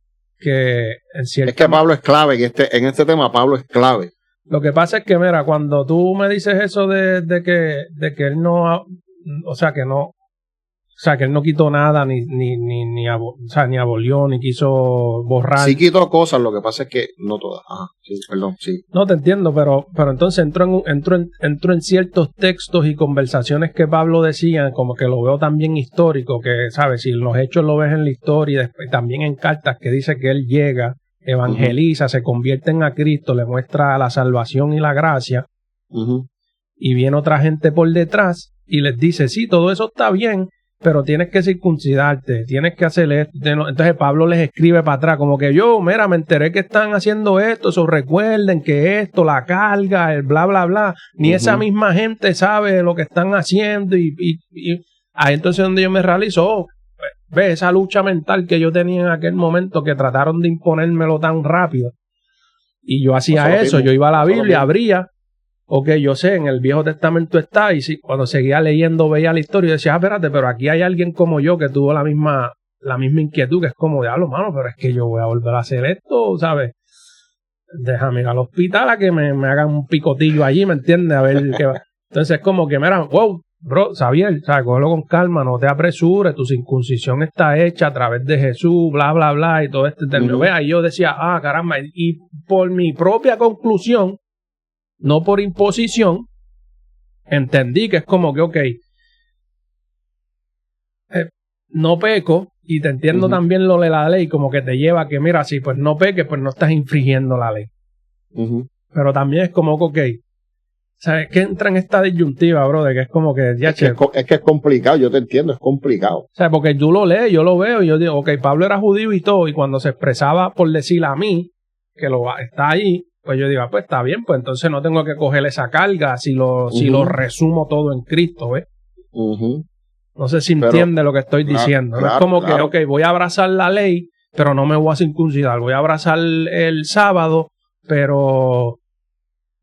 en cierto... Es que Pablo es clave, en este tema Pablo es clave. Lo que pasa es que, mira, cuando tú me dices eso de que él no, o sea, que él no quitó nada, ni abolió, ni quiso borrar. Sí quitó cosas, lo que pasa es que no todas. Sí, perdón, sí. No te entiendo, pero entonces entro en ciertos textos y conversaciones que Pablo decía, como que lo veo también histórico, que, ¿sabes? Si los hechos lo ves en la historia y después también en cartas que dice que él llega, evangeliza, se convierte a Cristo, le muestra la salvación y la gracia, y viene otra gente por detrás y les dice, sí, todo eso está bien, pero tienes que circuncidarte, tienes que hacer esto. Entonces Pablo les escribe para atrás, como que mira, me enteré que están haciendo esto, eso recuerden que esto, la carga, el bla, bla, bla, ni esa misma gente sabe lo que están haciendo, y ahí entonces donde yo me realizo, ve esa lucha mental que yo tenía en aquel momento, que trataron de imponérmelo tan rápido, y yo hacía eso, yo iba a la Biblia, abría, yo sé, en el Viejo Testamento está, y cuando seguía leyendo veía la historia y decía, espérate, pero aquí hay alguien como yo que tuvo la misma inquietud, que es como, diablo, mano, pero es que yo voy a volver a hacer esto, ¿sabes? Déjame ir al hospital a que me hagan un picotillo allí, ¿me entiendes? A ver qué va. Entonces es como que, mira, wow, bro, Xavier, ¿sabes? Cógelo con calma, no te apresures, tu circuncisión está hecha a través de Jesús, bla, bla, bla, y todo este término. Vea, y yo decía, caramba, y por mi propia conclusión, no por imposición, entendí que es como que, no peco, y te entiendo también lo de la ley, como que te lleva a que, mira, si pues no peques, pues no estás infringiendo la ley. Pero también es como que, ¿sabes? Que entra en esta disyuntiva, bro, de que es como que... Es que es complicado, yo te entiendo, es complicado. O sea, porque tú lo lees, yo lo veo, y yo digo, Pablo era judío y todo, y cuando se expresaba por decir a mí, que está ahí, pues yo digo, pues está bien, pues entonces no tengo que coger esa carga si lo resumo todo en Cristo, ¿ves? No sé si entiende lo que estoy diciendo. No es como que, voy a abrazar la ley, pero no me voy a circuncidar. Voy a abrazar el sábado, pero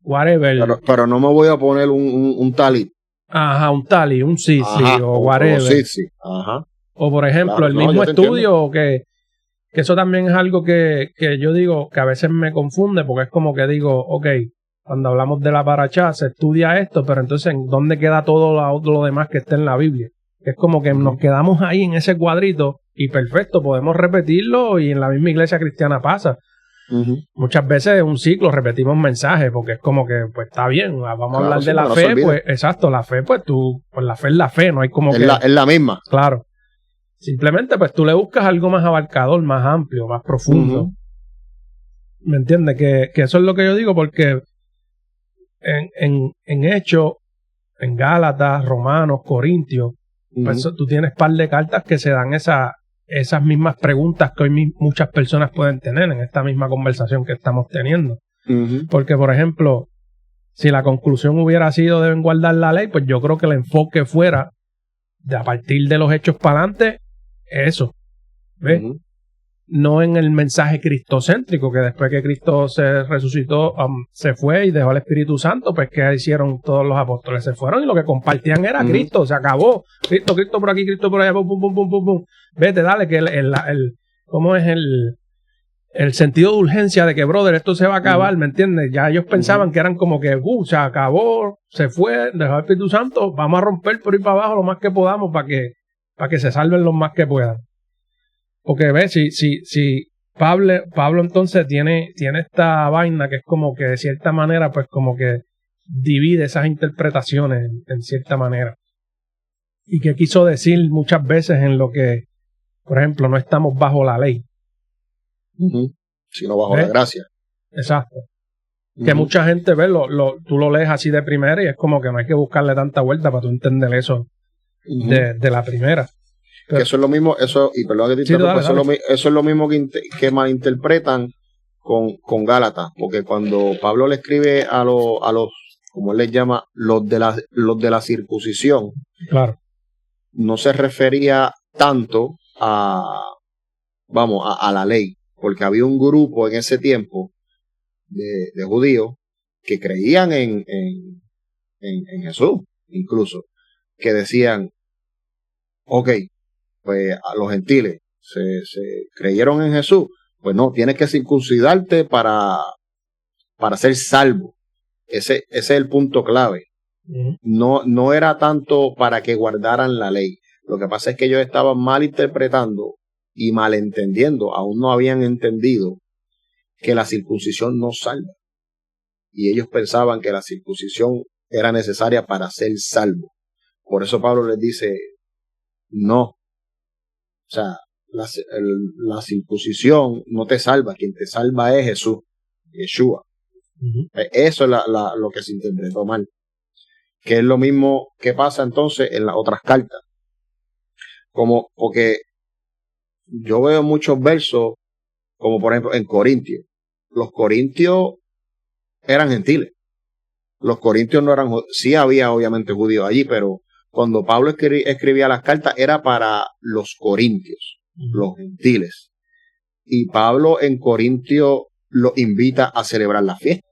whatever. Pero no me voy a poner un talit. Ajá, un talit, un sisi, o whatever. O por ejemplo, el mismo estudio que eso también es algo que yo digo que a veces me confunde, porque es como que digo, cuando hablamos de la parachá se estudia esto, pero entonces ¿dónde queda todo lo demás que está en la Biblia? Es como que nos quedamos ahí en ese cuadrito y perfecto, podemos repetirlo, y en la misma iglesia cristiana pasa. Muchas veces es un ciclo, repetimos mensajes, porque es como que, pues está bien, vamos a hablar de la fe, pues exacto, la fe, pues la fe es la fe, no hay como que... Es la misma. Claro. Simplemente, pues tú le buscas algo más abarcador, más amplio, más profundo. ¿Me entiendes? Que eso es lo que yo digo, porque en Hechos, en Gálatas, Romanos, Corintios, pues tú tienes par de cartas que se dan esas mismas preguntas que hoy muchas personas pueden tener en esta misma conversación que estamos teniendo. Porque, por ejemplo, si la conclusión hubiera sido deben guardar la ley, pues yo creo que el enfoque fuera de a partir de los hechos para adelante, eso. ¿Ves? no en el mensaje cristocéntrico, que después que Cristo se resucitó, se fue y dejó al Espíritu Santo, pues que hicieron todos los apóstoles, se fueron y lo que compartían era Cristo, se acabó, Cristo por aquí, Cristo por allá, pum, pum, pum, pum, pum, pum. Vete, dale, que ¿cómo es el sentido de urgencia de que, brother, esto se va a acabar, ¿me entiendes? Ya ellos pensaban que eran como que, se acabó, se fue, dejó al Espíritu Santo, vamos a romper por ir para abajo lo más que podamos para que se salven los más que puedan. Porque ves, si Pablo entonces tiene esta vaina que es como que de cierta manera, pues como que divide esas interpretaciones en cierta manera. Y que quiso decir muchas veces en lo que, por ejemplo, no estamos bajo la ley. Sino bajo la gracia. Exacto. Que mucha gente ve, tú lo lees así de primera y es como que no hay que buscarle tanta vuelta para tú entender eso de la primera. Pero, que eso es lo mismo, y perdón que te interrumpa, eso es lo mismo que malinterpretan con Gálatas, porque cuando Pablo le escribe a los, como él les llama, los de la circuncisión, claro, no se refería tanto a la ley, porque había un grupo en ese tiempo de judíos que creían en Jesús, incluso, que decían, ok, pues a los gentiles se creyeron en Jesús, pues no, tienes que circuncidarte para ser salvo. Ese es el punto clave. No era tanto para que guardaran la ley. Lo que pasa es que ellos estaban malinterpretando y malentendiendo, aún no habían entendido que la circuncisión no salva. Y ellos pensaban que la circuncisión era necesaria para ser salvo. Por eso Pablo les dice, no. O sea, la circuncisión no te salva, quien te salva es Jesús, Yeshua. Eso es lo que se interpretó mal. Que es lo mismo que pasa entonces en las otras cartas. Porque yo veo muchos versos, como por ejemplo en Corintios. Los corintios eran gentiles. Los corintios no eran, sí había obviamente judíos allí, pero cuando Pablo escribía las cartas era para los corintios, los gentiles. Y Pablo en Corintio los invita a celebrar la fiesta.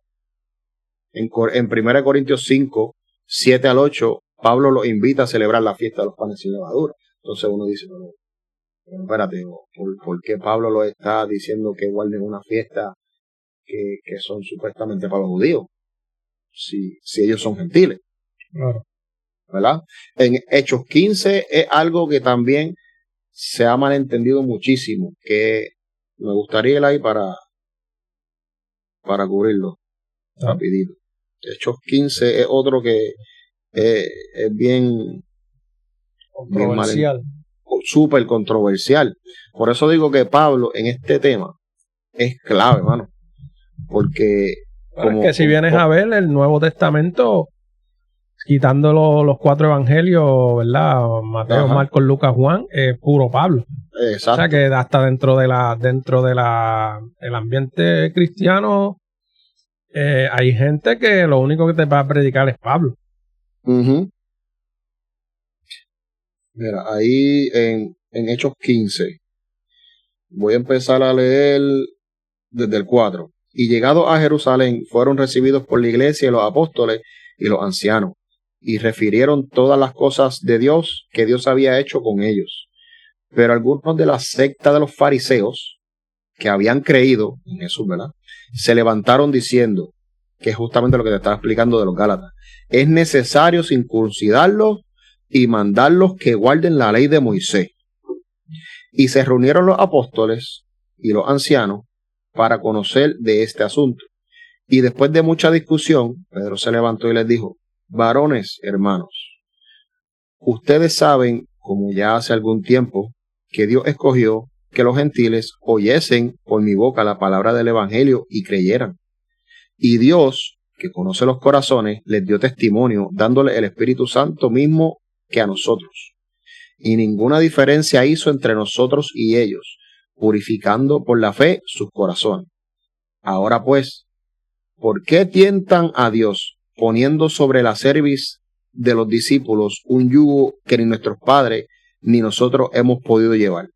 En 1 Corintios 5, 7 al 8, Pablo los invita a celebrar la fiesta de los panes sin levadura. Entonces uno dice, pero espérate, ¿por qué Pablo lo está diciendo que guarden una fiesta que son supuestamente para los judíos? Si ellos son gentiles. Claro. ¿Verdad? En Hechos 15 es algo que también se ha malentendido muchísimo, que me gustaría ir ahí para cubrirlo rapidito. Hechos 15 es otro que es bien controversial, súper controversial. Por eso digo que Pablo en este tema es clave, hermano, porque es que si vienes a ver el Nuevo Testamento, quitando los 4 evangelios, ¿verdad? Mateo, Marcos, Lucas, Juan, es puro Pablo. Exacto. O sea que hasta dentro del ambiente cristiano hay gente que lo único que te va a predicar es Pablo. Mira, ahí en Hechos 15 voy a empezar a leer desde el 4. Y llegados a Jerusalén, fueron recibidos por la iglesia y los apóstoles y los ancianos, y refirieron todas las cosas de Dios que Dios había hecho con ellos. Pero algunos de la secta de los fariseos, que habían creído en Jesús, ¿verdad?, se levantaron diciendo, que es justamente lo que te estaba explicando de los Gálatas, es necesario circuncidarlos y mandarlos que guarden la ley de Moisés. Y se reunieron los apóstoles y los ancianos para conocer de este asunto. Y después de mucha discusión, Pedro se levantó y les dijo, varones, hermanos, ustedes saben, como ya hace algún tiempo, que Dios escogió que los gentiles oyesen por mi boca la palabra del evangelio y creyeran. Y Dios, que conoce los corazones, les dio testimonio, dándole el Espíritu Santo mismo que a nosotros. Y ninguna diferencia hizo entre nosotros y ellos, purificando por la fe sus corazones. Ahora pues, ¿por qué tientan a Dios, poniendo sobre la cerviz de los discípulos un yugo que ni nuestros padres ni nosotros hemos podido llevar?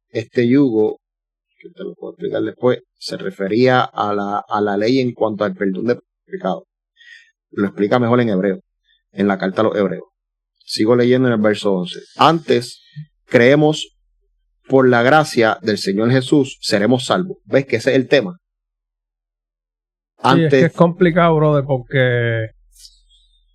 Este yugo que te lo puedo explicar después, se refería a la ley en cuanto al perdón de pecado. Lo explica mejor en Hebreo, en la carta a los Hebreos. Sigo leyendo en el verso 11. Antes, creemos por la gracia del Señor Jesús, seremos salvos. ¿Ves que ese es el tema? Antes, sí, es que es complicado, brother, porque...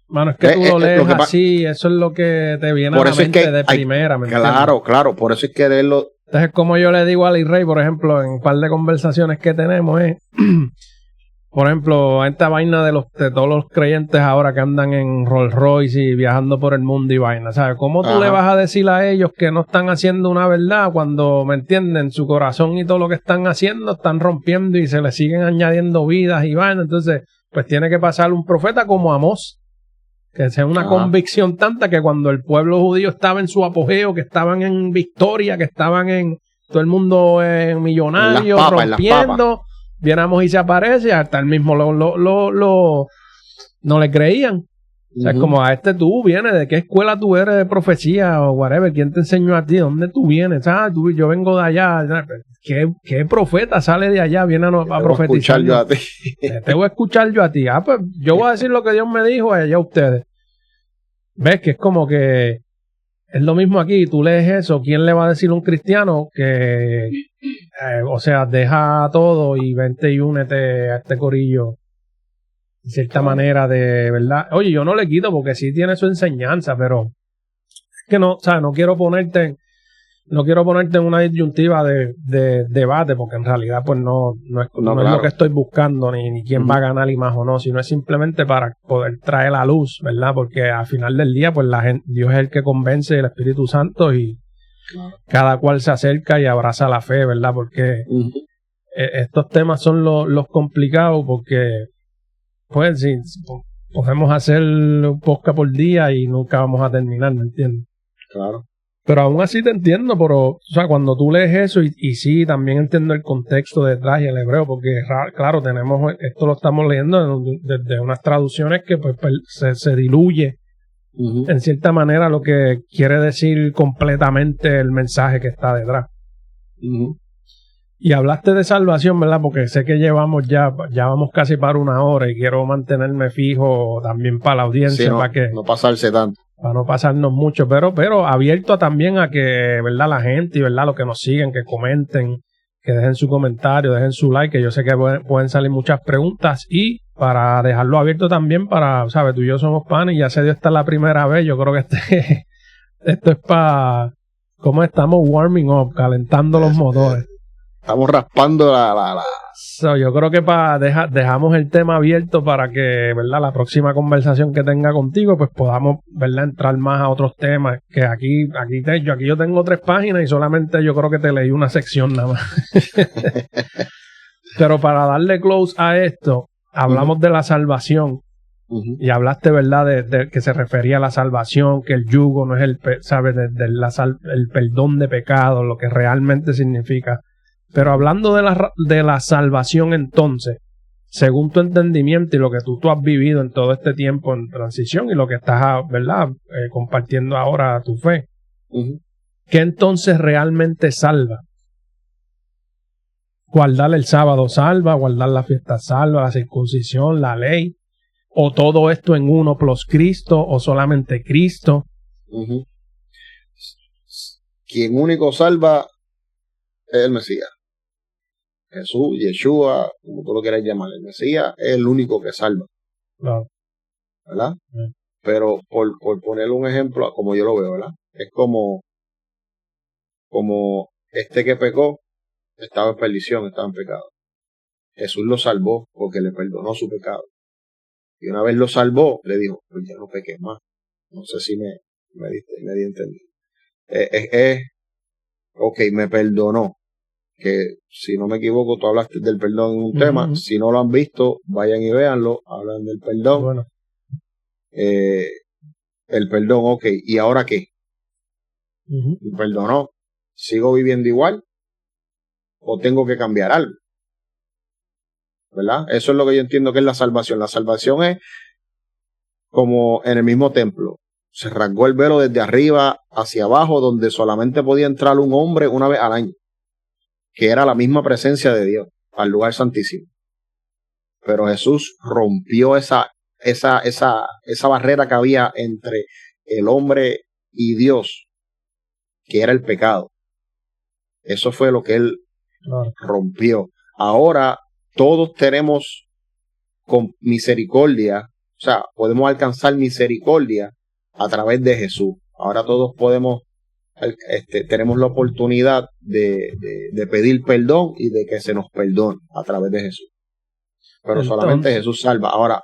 Mano, es que tú lo lees así, eso es lo que te viene a la mente de primera. ¿Me entiendes? Claro, por eso es que leerlo. Entonces, como yo le digo a Ali Rey, por ejemplo, en un par de conversaciones que tenemos, por ejemplo, esta vaina de todos los creyentes ahora que andan en Rolls Royce y viajando por el mundo y vaina, ¿sabes? ¿Cómo tú le vas a decir a ellos que no están haciendo una verdad cuando, ¿me entienden? Su corazón y todo lo que están haciendo están rompiendo y se le siguen añadiendo vidas y vaina. Entonces, pues tiene que pasar un profeta como Amós, que sea una convicción tanta que cuando el pueblo judío estaba en su apogeo, que estaban en victoria, que estaban en todo el mundo millonario, rompiendo, viene Amós y se aparece, hasta el mismo no le creían. O sea, es como a tú vienes, ¿de qué escuela tú eres de profecía o whatever? ¿Quién te enseñó a ti? ¿Dónde tú vienes? Yo vengo de allá. ¿Qué profeta sale de allá? Viene a profetizar. Te voy a escuchar yo a ti. Pues yo voy a decir lo que Dios me dijo allá a ustedes. ¿Ves? Que es como que es lo mismo aquí. Tú lees eso. ¿Quién le va a decir a un cristiano que, deja todo y vente y únete a este corillo? De cierta manera de verdad. Oye, yo no le quito porque sí tiene su enseñanza, pero es que no, no quiero ponerte en una disyuntiva de debate, porque en realidad pues no es lo que estoy buscando, ni quién va a ganar y más o no, sino es simplemente para poder traer la luz, ¿verdad? Porque al final del día pues Dios es el que convence, el Espíritu Santo, y cada cual se acerca y abraza la fe, ¿verdad? Porque estos temas son los complicados, porque pues sí, podemos hacer un podcast por día y nunca vamos a terminar, ¿me entiendes? Claro. Pero aún así te entiendo, pero cuando tú lees eso, y sí, también entiendo el contexto detrás y el hebreo, porque claro, esto lo estamos leyendo desde unas traducciones que pues se diluye en cierta manera lo que quiere decir completamente el mensaje que está detrás. Y hablaste de salvación, ¿verdad? Porque sé que ya vamos casi para 1 hora y quiero mantenerme fijo también para la audiencia, sí, para que no pasarse tanto. Para no pasarnos mucho, pero abierto también a que, ¿verdad? La gente y, ¿verdad? Los que nos siguen, que comenten, que dejen su comentario, dejen su like, que yo sé que pueden salir muchas preguntas, y para dejarlo abierto también para, ¿sabes? Tú y yo somos panes y ya se dio esta la primera vez. Yo creo que esto es para, ¿cómo estamos? Warming up, calentando los motores. Estamos raspando Yo creo que dejamos el tema abierto para que, ¿verdad? La próxima conversación que tenga contigo, pues podamos, ¿verdad? Entrar más a otros temas. Que aquí yo tengo 3 páginas y solamente yo creo que te leí una sección nada más. Pero para darle close a esto, hablamos de la salvación. Y hablaste, ¿verdad? De que se refería a la salvación, que el yugo no es el perdón de pecados, lo que realmente significa. Pero hablando de la salvación, entonces, según tu entendimiento y lo que tú has vivido en todo este tiempo en transición y lo que estás, ¿verdad? Compartiendo ahora tu fe, ¿qué entonces realmente salva? ¿Guardar el sábado salva? ¿Guardar la fiesta salva? ¿La circuncisión? ¿La ley? ¿O todo esto en uno plus Cristo? ¿O solamente Cristo? Quien único salva es el Mesías. Jesús, Yeshua, como tú lo quieras llamar, el Mesías es el único que salva. Claro. ¿Verdad? Pero por poner un ejemplo, como yo lo veo, ¿verdad? Es como este que pecó, estaba en perdición, estaba en pecado. Jesús lo salvó porque le perdonó su pecado. Y una vez lo salvó, le dijo, pues ya no peques más. No sé si me di a entender. Ok, me perdonó. Que si no me equivoco, tú hablaste del perdón en un tema. Si no lo han visto, vayan y véanlo. Hablan del perdón. Bueno. El perdón, ok. ¿Y ahora qué? Me perdonó. ¿Sigo viviendo igual? ¿O tengo que cambiar algo? ¿Verdad? Eso es lo que yo entiendo que es la salvación. La salvación es como en el mismo templo. Se rasgó el velo desde arriba hacia abajo, donde solamente podía entrar un hombre una vez al año. que era la misma presencia de Dios, al lugar santísimo. Pero Jesús rompió esa barrera que había entre el hombre y Dios, que era el pecado. Eso fue lo que él rompió. Ahora todos tenemos con misericordia, o sea, podemos alcanzar misericordia a través de Jesús. Ahora todos podemos, tenemos la oportunidad de pedir perdón y de que se nos perdone a través de Jesús. Pero solamente Jesús salva. Ahora,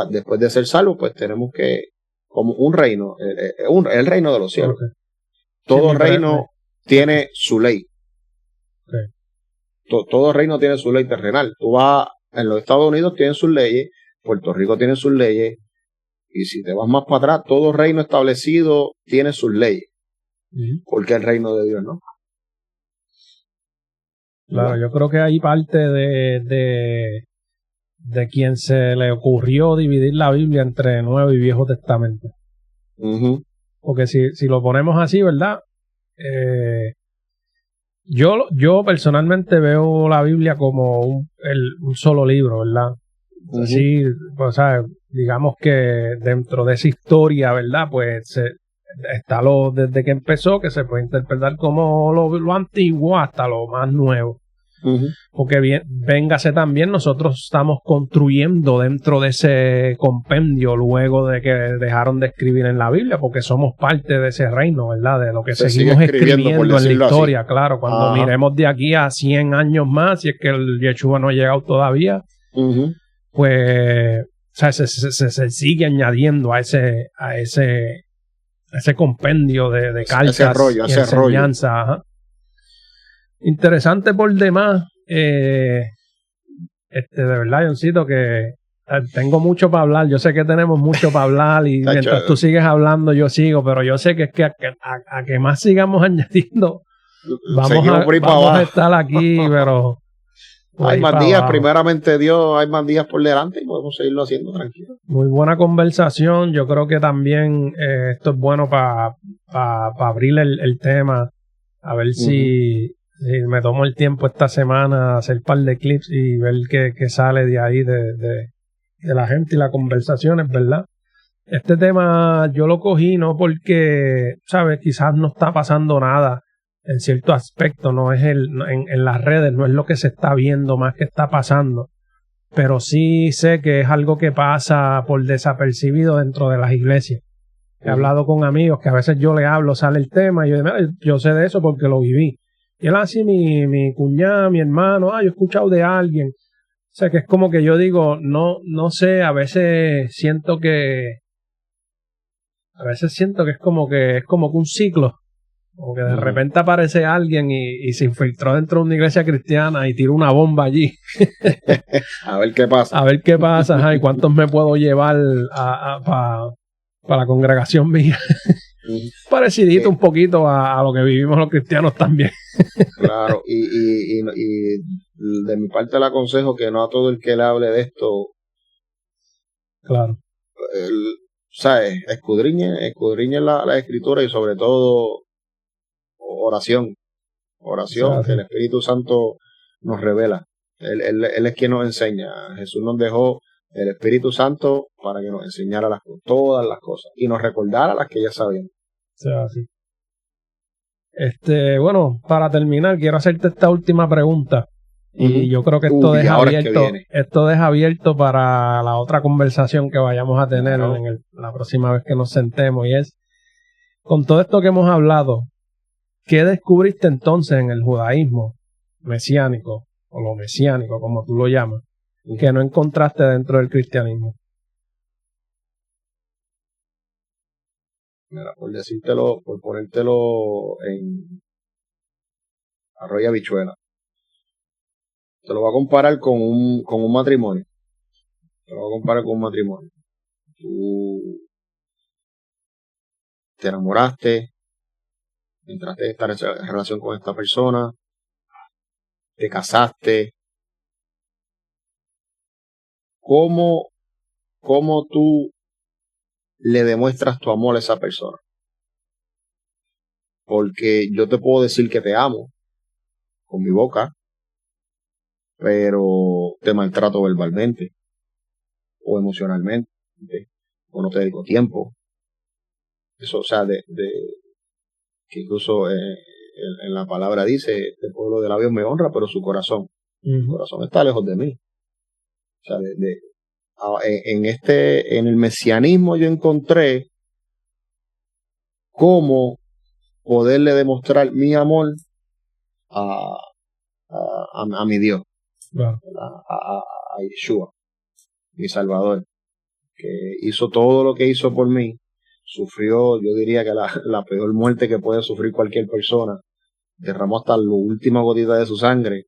después de ser salvo, pues tenemos que, como un reino, el reino de los cielos. Okay. Todo reino tiene su ley. Okay. Todo reino tiene su ley terrenal. Tú vas, en los Estados Unidos tienen sus leyes, Puerto Rico tiene sus leyes, y si te vas más para atrás, todo reino establecido tiene sus leyes. Porque el reino de Dios no. Claro, yo creo que hay parte de quien se le ocurrió dividir la Biblia entre Nuevo y Viejo Testamento. Porque si lo ponemos así, ¿verdad? Yo personalmente veo la Biblia como un solo libro, ¿verdad? Así, o sea, digamos que dentro de esa historia, ¿verdad? Pues está desde que empezó, que se puede interpretar como lo antiguo hasta lo más nuevo. Porque véngase también, nosotros estamos construyendo dentro de ese compendio luego de que dejaron de escribir en la Biblia, porque somos parte de ese reino, ¿verdad? De lo que seguimos escribiendo en la historia, así. Claro, cuando miremos de aquí a 100 años más, si es que el Yeshua no ha llegado todavía, pues o sea, se sigue añadiendo a ese compendio de cartas y enseñanzas. Interesante por demás. De verdad, Johncito, que tengo mucho para hablar. Yo sé que tenemos mucho para hablar y mientras tú sigues hablando yo sigo, pero yo sé que es que a que más sigamos añadiendo vamos a estar aquí, pero hay más días, primeramente Dios, hay más días por delante y podemos seguirlo haciendo tranquilo. Muy buena conversación. Yo creo que también esto es bueno para abrir el tema, a ver si me tomo el tiempo esta semana hacer un par de clips y ver qué sale de ahí de la gente y las conversaciones, ¿verdad? Este tema yo lo cogí no porque, ¿sabes? Quizás no está pasando nada en cierto aspecto, no es en las redes, no es lo que se está viendo más que está pasando, pero sí sé que es algo que pasa por desapercibido dentro de las iglesias. He hablado con amigos que a veces yo le hablo, sale el tema y yo sé de eso porque lo viví. Y él así, mi cuñada, mi hermano, yo he escuchado de alguien. O sea, que es como que yo digo, no sé, a veces siento que es como que un ciclo. Como que de repente aparece alguien y se infiltró dentro de una iglesia cristiana y tiró una bomba allí. A ver qué pasa. A ver qué pasa, y cuántos me puedo llevar para la congregación mía. Parecidito un poquito a lo que vivimos los cristianos también. Claro, y de mi parte le aconsejo que no a todo el que le hable de esto, claro, ¿sabes? Escudriñe la escritura y sobre todo oración, que el Espíritu Santo nos revela. Él es quien nos enseña. Jesús nos dejó el Espíritu Santo para que nos enseñara todas las cosas y nos recordara las que ya sabíamos. Así. Bueno, para terminar, quiero hacerte esta última pregunta. Y yo creo que esto deja abierto para la otra conversación que vayamos a tener la próxima vez que nos sentemos. Y es, con todo esto que hemos hablado, ¿qué descubriste entonces en el judaísmo mesiánico, o lo mesiánico, como tú lo llamas, que no encontraste dentro del cristianismo? Mira, por ponértelo en arroz y habichuela. Te lo voy a comparar con un matrimonio. Tú te enamoraste, entraste a estar en relación con esta persona, te casaste. ¿Cómo tú le demuestras tu amor a esa persona? Porque yo te puedo decir que te amo, con mi boca, pero te maltrato verbalmente o emocionalmente, ¿okay? O no te dedico tiempo. Eso, o sea, que incluso en la palabra dice, el pueblo de labios me honra, pero su corazón está lejos de mí. O sea, en el mesianismo yo encontré cómo poderle demostrar mi amor a mi Dios, Wow. a Yeshua, mi Salvador, que hizo todo lo que hizo por mí, sufrió, yo diría que la peor muerte que puede sufrir cualquier persona, derramó hasta la última gotita de su sangre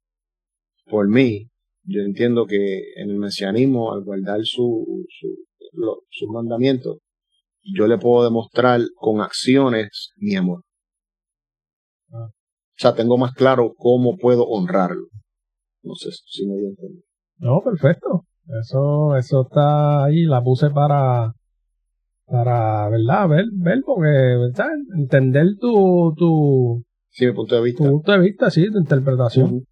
por mí. Yo entiendo que en el mesianismo, al guardar sus mandamientos, yo le puedo demostrar con acciones mi amor. O sea, tengo más claro cómo puedo honrarlo. No sé si me dio a entender. No, perfecto. Eso está ahí, la puse para ¿verdad? Ver porque, ¿verdad? Entender Sí, mi punto de vista. Tu punto de vista, sí, tu interpretación.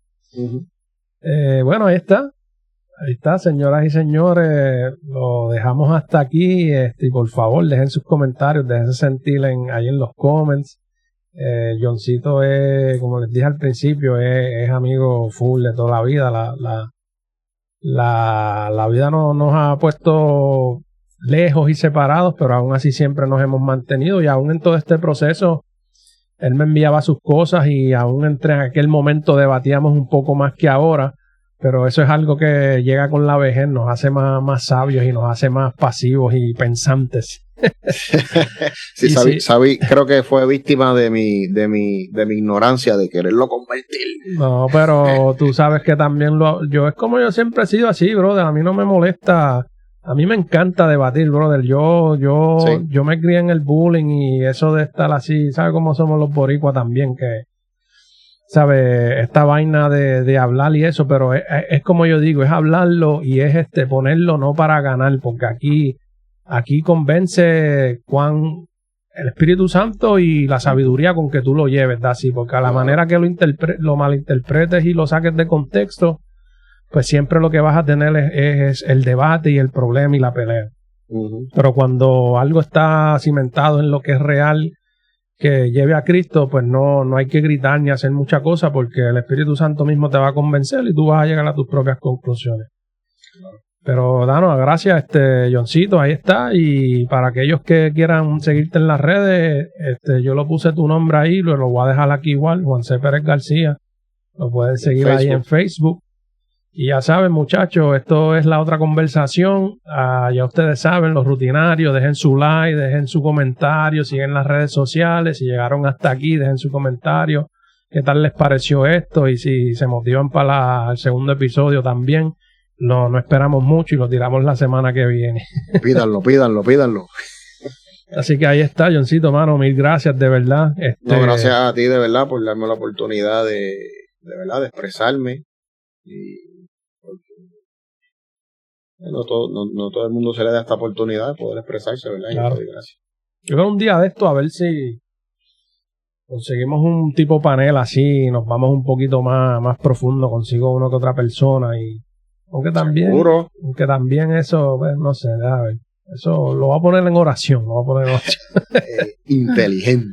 Bueno, ahí está, señoras y señores, lo dejamos hasta aquí, y por favor dejen sus comentarios, déjense sentir ahí en los comments. Johncito es, como les dije al principio, es amigo full de toda la vida. La vida nos ha puesto lejos y separados, pero aún así siempre nos hemos mantenido, y aún en todo este proceso él me enviaba sus cosas y aún en aquel momento debatíamos un poco más que ahora, pero eso es algo que llega con la vejez, nos hace más sabios y nos hace más pasivos y pensantes. Sí, Sabi, creo que fue víctima de mi ignorancia de quererlo convertir. No, pero tú sabes que también yo es como yo siempre he sido así, brother. A mí no me molesta, a mí me encanta debatir, brother. Yo me crié en el bullying y eso de estar así, ¿sabes cómo somos los boricuas también? Que, ¿sabes? Esta vaina de hablar y eso, pero es como yo digo, es hablarlo y es ponerlo no para ganar, porque aquí convence el Espíritu Santo y la sabiduría con que tú lo lleves, ¿da? Así, porque a la manera que lo malinterpretes y lo saques de contexto, pues siempre lo que vas a tener es el debate y el problema y la pelea. Pero cuando algo está cimentado en lo que es real, que lleve a Cristo, pues no hay que gritar ni hacer mucha cosa, porque el Espíritu Santo mismo te va a convencer y tú vas a llegar a tus propias conclusiones. Pero danos gracias, Johncito, ahí está. Y para aquellos que quieran seguirte en las redes, yo lo puse tu nombre ahí, lo voy a dejar aquí igual, Juan C. Pérez García. Lo pueden seguir ahí en Facebook. Y ya saben, muchachos, esto es La Otra Conversación. Ya ustedes saben, los rutinarios, dejen su like, dejen su comentario, siguen las redes sociales. Si llegaron hasta aquí, dejen su comentario. ¿Qué tal les pareció esto? Y si se motivan para el segundo episodio también. No esperamos mucho y lo tiramos la semana que viene. Pídanlo. Así que ahí está, Johncito, mano, mil gracias, de verdad. No, gracias a ti, de verdad, por darme la oportunidad de verdad, de expresarme. Y porque no todo el mundo se le da esta oportunidad de poder expresarse, ¿verdad? Claro. Y gracias. Yo creo un día de esto, a ver si conseguimos un tipo panel así, nos vamos un poquito más profundo, consigo uno que otra persona y aunque también eso, pues, no sé, déjame ver. Eso lo voy a poner en oración, Inteligente.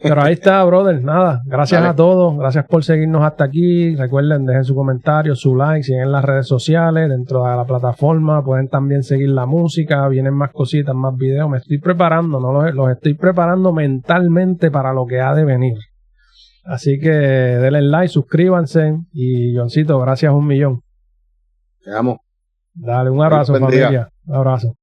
Pero ahí está, brother, nada, gracias a todos, gracias por seguirnos hasta aquí, recuerden, dejen su comentario, su like, siguen las redes sociales, dentro de la plataforma, pueden también seguir la música, vienen más cositas, más videos, me estoy preparando, los estoy preparando mentalmente para lo que ha de venir. Así que denle like, suscríbanse y Johncito, gracias 1,000,000. Te amo. Dale, un abrazo, familia. Un abrazo.